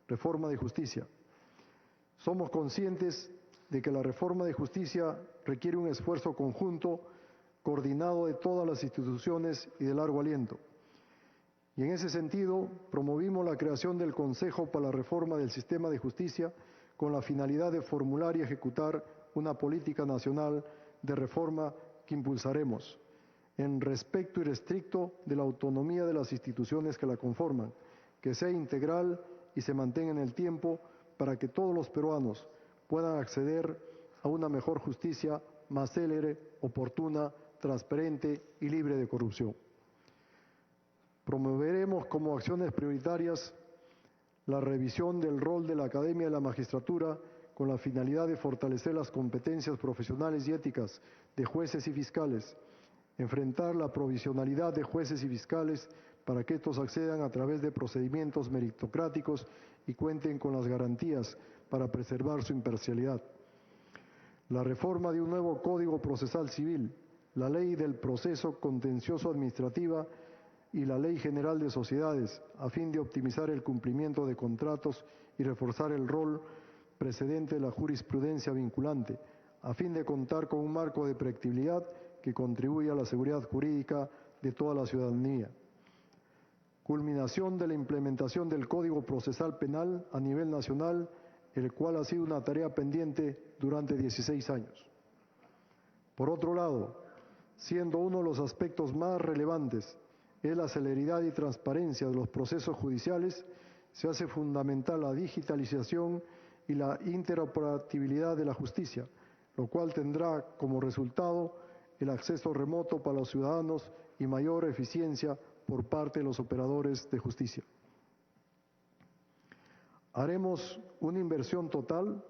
Reforma de justicia. Somos conscientes de que la reforma de justicia requiere un esfuerzo conjunto, coordinado de todas las instituciones y de largo aliento. Y en ese sentido, promovimos la creación del Consejo para la Reforma del Sistema de Justicia con la finalidad de formular y ejecutar una política nacional de reforma que impulsaremos en respeto irrestricto de la autonomía de las instituciones que la conforman, que sea integral y se mantenga en el tiempo para que todos los peruanos puedan acceder a una mejor justicia más célere, oportuna, transparente y libre de corrupción. Promoveremos como acciones prioritarias la revisión del rol de la Academia de la Magistratura con la finalidad de fortalecer las competencias profesionales y éticas de jueces y fiscales, enfrentar la provisionalidad de jueces y fiscales para que estos accedan a través de procedimientos meritocráticos y cuenten con las garantías para preservar su imparcialidad. La reforma de un nuevo Código Procesal Civil, la Ley del Proceso Contencioso Administrativa y la Ley General de Sociedades, a fin de optimizar el cumplimiento de contratos y reforzar el rol precedente de la jurisprudencia vinculante, a fin de contar con un marco de predictibilidad que contribuya a la seguridad jurídica de toda la ciudadanía. Culminación de la implementación del Código Procesal Penal a nivel nacional, el cual ha sido una tarea pendiente durante 16 años. Por otro lado, siendo uno de los aspectos más relevantes es la celeridad y transparencia de los procesos judiciales, se hace fundamental la digitalización y la interoperabilidad de la justicia, lo cual tendrá como resultado el acceso remoto para los ciudadanos y mayor eficiencia por parte de los operadores de justicia. Haremos una inversión total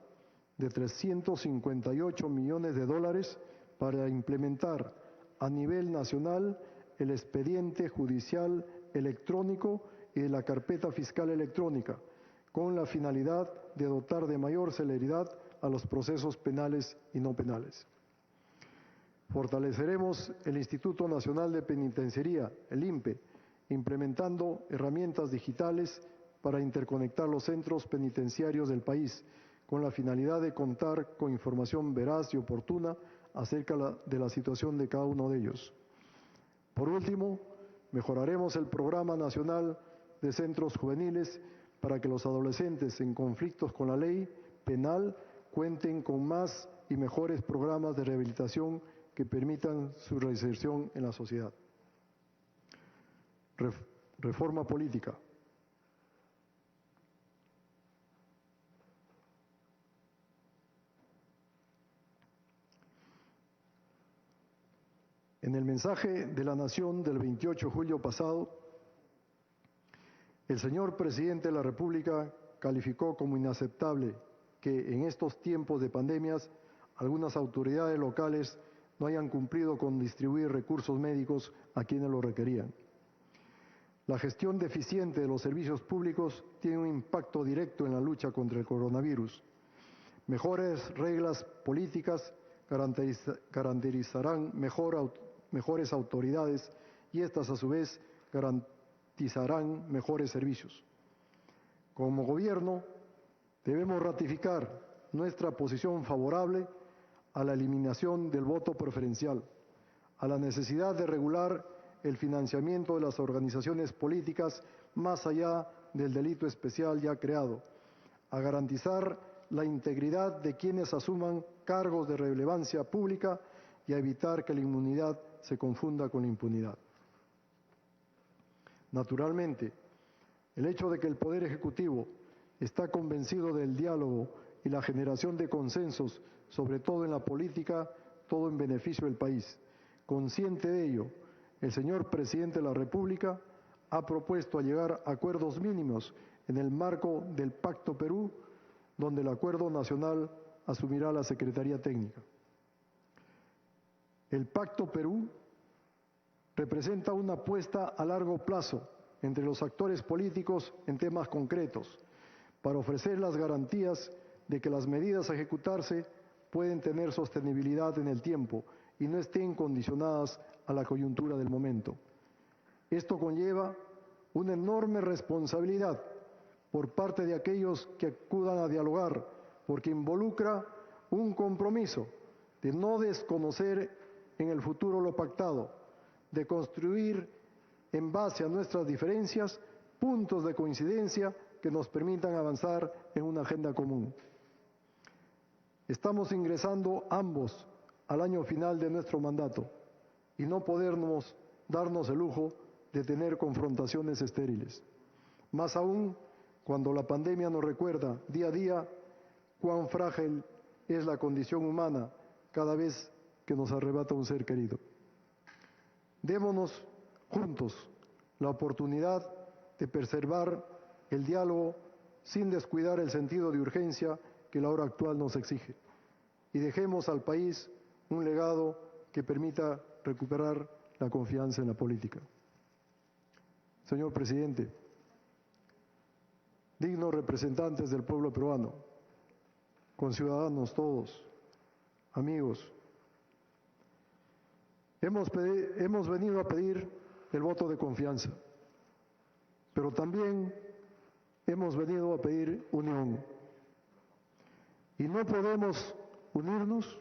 de $358 millones para implementar a nivel nacional el expediente judicial electrónico y de la carpeta fiscal electrónica, con la finalidad de dotar de mayor celeridad a los procesos penales y no penales. Fortaleceremos el Instituto Nacional de Penitenciaría, el INPE, implementando herramientas digitales para interconectar los centros penitenciarios del país, con la finalidad de contar con información veraz y oportuna acerca de la situación de cada uno de ellos. Por último, mejoraremos el Programa Nacional de Centros Juveniles para que los adolescentes en conflictos con la ley penal cuenten con más y mejores programas de rehabilitación que permitan su reinserción en la sociedad. Reforma política. En el mensaje de la Nación del 28 de julio pasado, el señor presidente de la República calificó como inaceptable que en estos tiempos de pandemias algunas autoridades locales no hayan cumplido con distribuir recursos médicos a quienes lo requerían. La gestión deficiente de los servicios públicos tiene un impacto directo en la lucha contra el coronavirus. Mejores reglas políticas garantizarán mejores autoridades y estas a su vez garantizarán mejores servicios. Como gobierno debemos ratificar nuestra posición favorable a la eliminación del voto preferencial, a la necesidad de regular el financiamiento de las organizaciones políticas más allá del delito especial ya creado, a garantizar la integridad de quienes asuman cargos de relevancia pública y a evitar que la inmunidad se confunda con la impunidad. Naturalmente, el hecho de que el Poder Ejecutivo está convencido del diálogo y la generación de consensos, sobre todo en la política, todo en beneficio del país. Consciente de ello, el señor Presidente de la República ha propuesto llegar a acuerdos mínimos en el marco del Pacto Perú, donde el Acuerdo Nacional asumirá la Secretaría Técnica. El Pacto Perú representa una apuesta a largo plazo entre los actores políticos en temas concretos, para ofrecer las garantías de que las medidas a ejecutarse pueden tener sostenibilidad en el tiempo y no estén condicionadas a la coyuntura del momento. Esto conlleva una enorme responsabilidad por parte de aquellos que acudan a dialogar, porque involucra un compromiso de no desconocer en el futuro lo pactado, de construir en base a nuestras diferencias puntos de coincidencia que nos permitan avanzar en una agenda común. Estamos ingresando ambos al año final de nuestro mandato y no podemos darnos el lujo de tener confrontaciones estériles. Más aún cuando la pandemia nos recuerda día a día cuán frágil es la condición humana cada vez que nos arrebata un ser querido. Démonos juntos la oportunidad de preservar el diálogo sin descuidar el sentido de urgencia que que la hora actual nos exige y dejemos al país un legado que permita recuperar la confianza en la política. Señor presidente, dignos representantes del pueblo peruano, conciudadanos todos, amigos, hemos venido a pedir el voto de confianza, pero también hemos venido a pedir unión. Y no podemos unirnos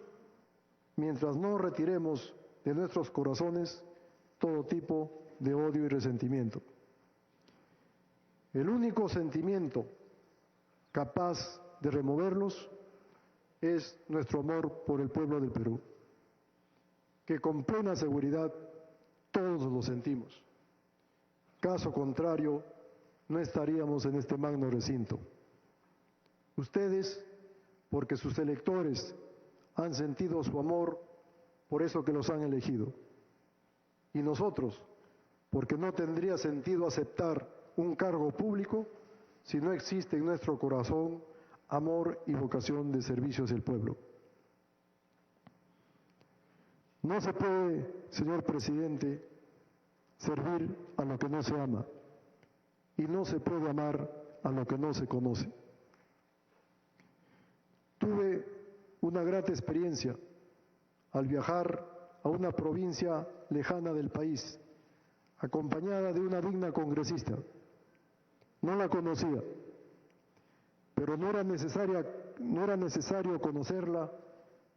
mientras no retiremos de nuestros corazones todo tipo de odio y resentimiento. El único sentimiento capaz de removerlos es nuestro amor por el pueblo del Perú, que con plena seguridad todos lo sentimos. Caso contrario, no estaríamos en este magno recinto. Ustedes, porque sus electores han sentido su amor, por eso que los han elegido. Y nosotros, porque no tendría sentido aceptar un cargo público si no existe en nuestro corazón amor y vocación de servicio hacia el pueblo. No se puede, señor presidente, servir a lo que no se ama y no se puede amar a lo que no se conoce. Tuve una grata experiencia al viajar a una provincia lejana del país, acompañada de una digna congresista. No la conocía, pero no era necesario conocerla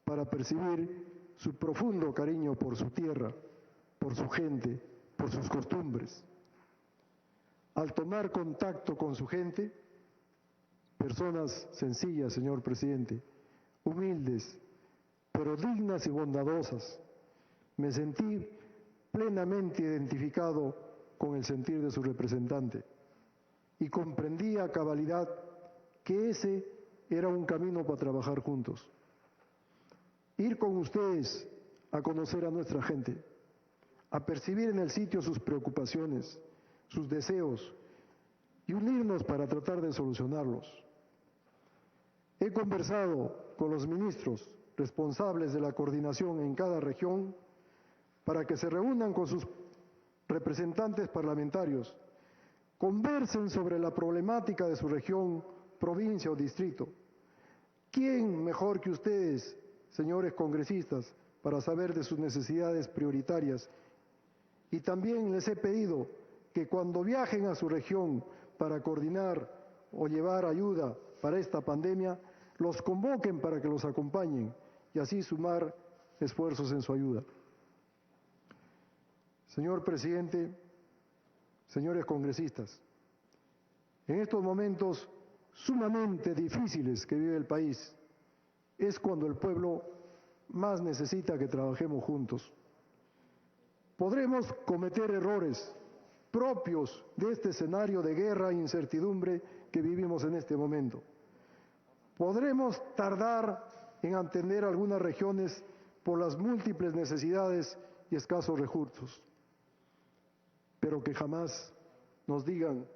para percibir su profundo cariño por su tierra, por su gente, por sus costumbres. Al tomar contacto con su gente, personas sencillas, señor presidente, humildes, pero dignas y bondadosas, me sentí plenamente identificado con el sentir de su representante y comprendí a cabalidad que ese era un camino para trabajar juntos. Ir con ustedes a conocer a nuestra gente, a percibir en el sitio sus preocupaciones, sus deseos y unirnos para tratar de solucionarlos. He conversado con los ministros responsables de la coordinación en cada región para que se reúnan con sus representantes parlamentarios, conversen sobre la problemática de su región, provincia o distrito. ¿Quién mejor que ustedes, señores congresistas, para saber de sus necesidades prioritarias? Y también les he pedido que cuando viajen a su región para coordinar o llevar ayuda para esta pandemia, los convoquen para que los acompañen y así sumar esfuerzos en su ayuda. Señor presidente, señores congresistas, en estos momentos sumamente difíciles que vive el país, es cuando el pueblo más necesita que trabajemos juntos. Podremos cometer errores propios de este escenario de guerra e incertidumbre que vivimos en este momento. Podremos tardar en atender algunas regiones por las múltiples necesidades y escasos recursos, pero que jamás nos digan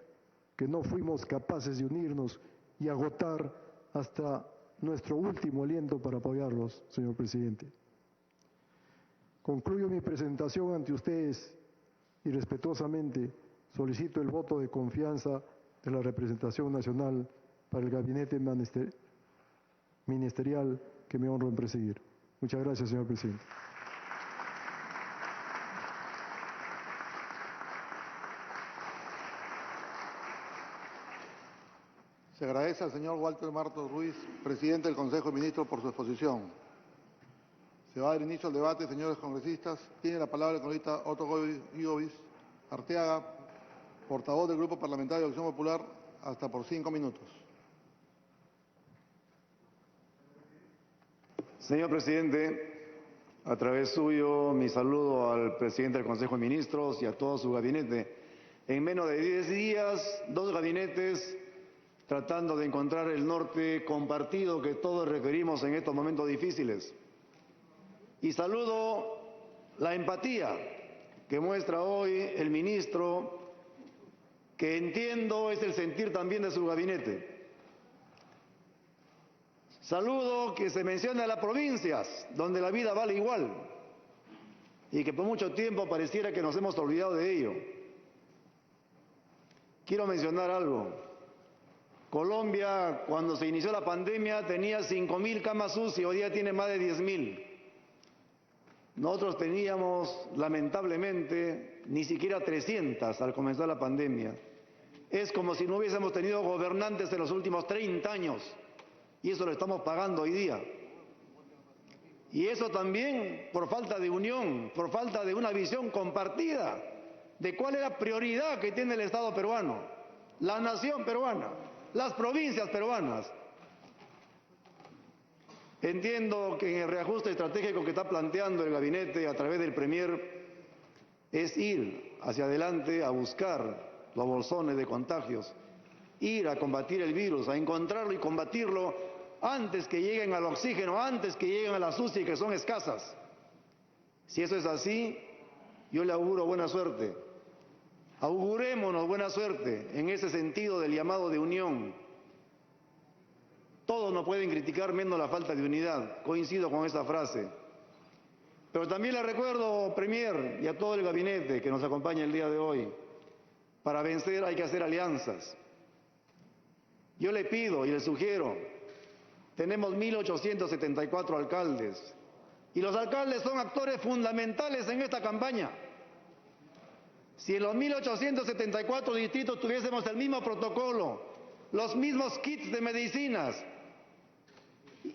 que no fuimos capaces de unirnos y agotar hasta nuestro último aliento para apoyarlos, señor presidente. Concluyo mi presentación ante ustedes y respetuosamente solicito el voto de confianza de la representación nacional para el gabinete ministerial que me honro en presidir. Muchas gracias, señor presidente. Se agradece al señor Walter Martos Ruiz, presidente del Consejo de Ministros, por su exposición. Se va a dar inicio al debate, señores congresistas. Tiene la palabra el congresista Otto Gigovis Arteaga, portavoz del Grupo Parlamentario de Acción Popular, hasta por 5 minutos. Señor presidente, a través suyo mi saludo al presidente del Consejo de Ministros y a todo su gabinete. En menos de 10 días, 2 gabinetes tratando de encontrar el norte compartido que todos requerimos en estos momentos difíciles. Y saludo la empatía que muestra hoy el ministro, que entiendo es el sentir también de su gabinete. Saludo que se mencione a las provincias, donde la vida vale igual, y que por mucho tiempo pareciera que nos hemos olvidado de ello. Quiero mencionar algo. Colombia, cuando se inició la pandemia, tenía 5.000 camas UCI, hoy día tiene más de 10.000. Nosotros teníamos, lamentablemente, ni siquiera 300 al comenzar la pandemia. Es como si no hubiésemos tenido gobernantes en los últimos 30 años, y eso lo estamos pagando hoy día. Y eso también por falta de unión, por falta de una visión compartida de cuál es la prioridad que tiene el Estado peruano, la nación peruana, las provincias peruanas. Entiendo que en el reajuste estratégico que está planteando el gabinete a través del Premier es ir hacia adelante a buscar los bolsones de contagios, ir a combatir el virus, a encontrarlo y combatirlo antes que lleguen al oxígeno, antes que lleguen a las UCI, que son escasas. Si eso es así, yo le auguro buena suerte. Augurémonos buena suerte en ese sentido del llamado de unión. Todos nos pueden criticar menos la falta de unidad, coincido con esa frase. Pero también le recuerdo, Premier, y a todo el gabinete que nos acompaña el día de hoy, para vencer hay que hacer alianzas. Yo le pido y le sugiero, tenemos 1.874 alcaldes, y los alcaldes son actores fundamentales en esta campaña. Si en los 1.874 distritos tuviésemos el mismo protocolo, los mismos kits de medicinas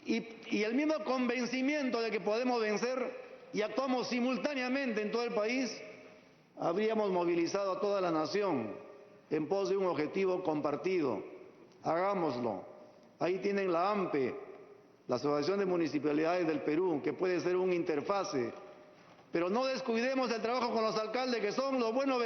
y el mismo convencimiento de que podemos vencer y actuamos simultáneamente en todo el país, habríamos movilizado a toda la nación en pos de un objetivo compartido. Hagámoslo. Ahí tienen la AMPE, la Asociación de Municipalidades del Perú, que puede ser un interfase. Pero no descuidemos el trabajo con los alcaldes, que son los buenos vecinos.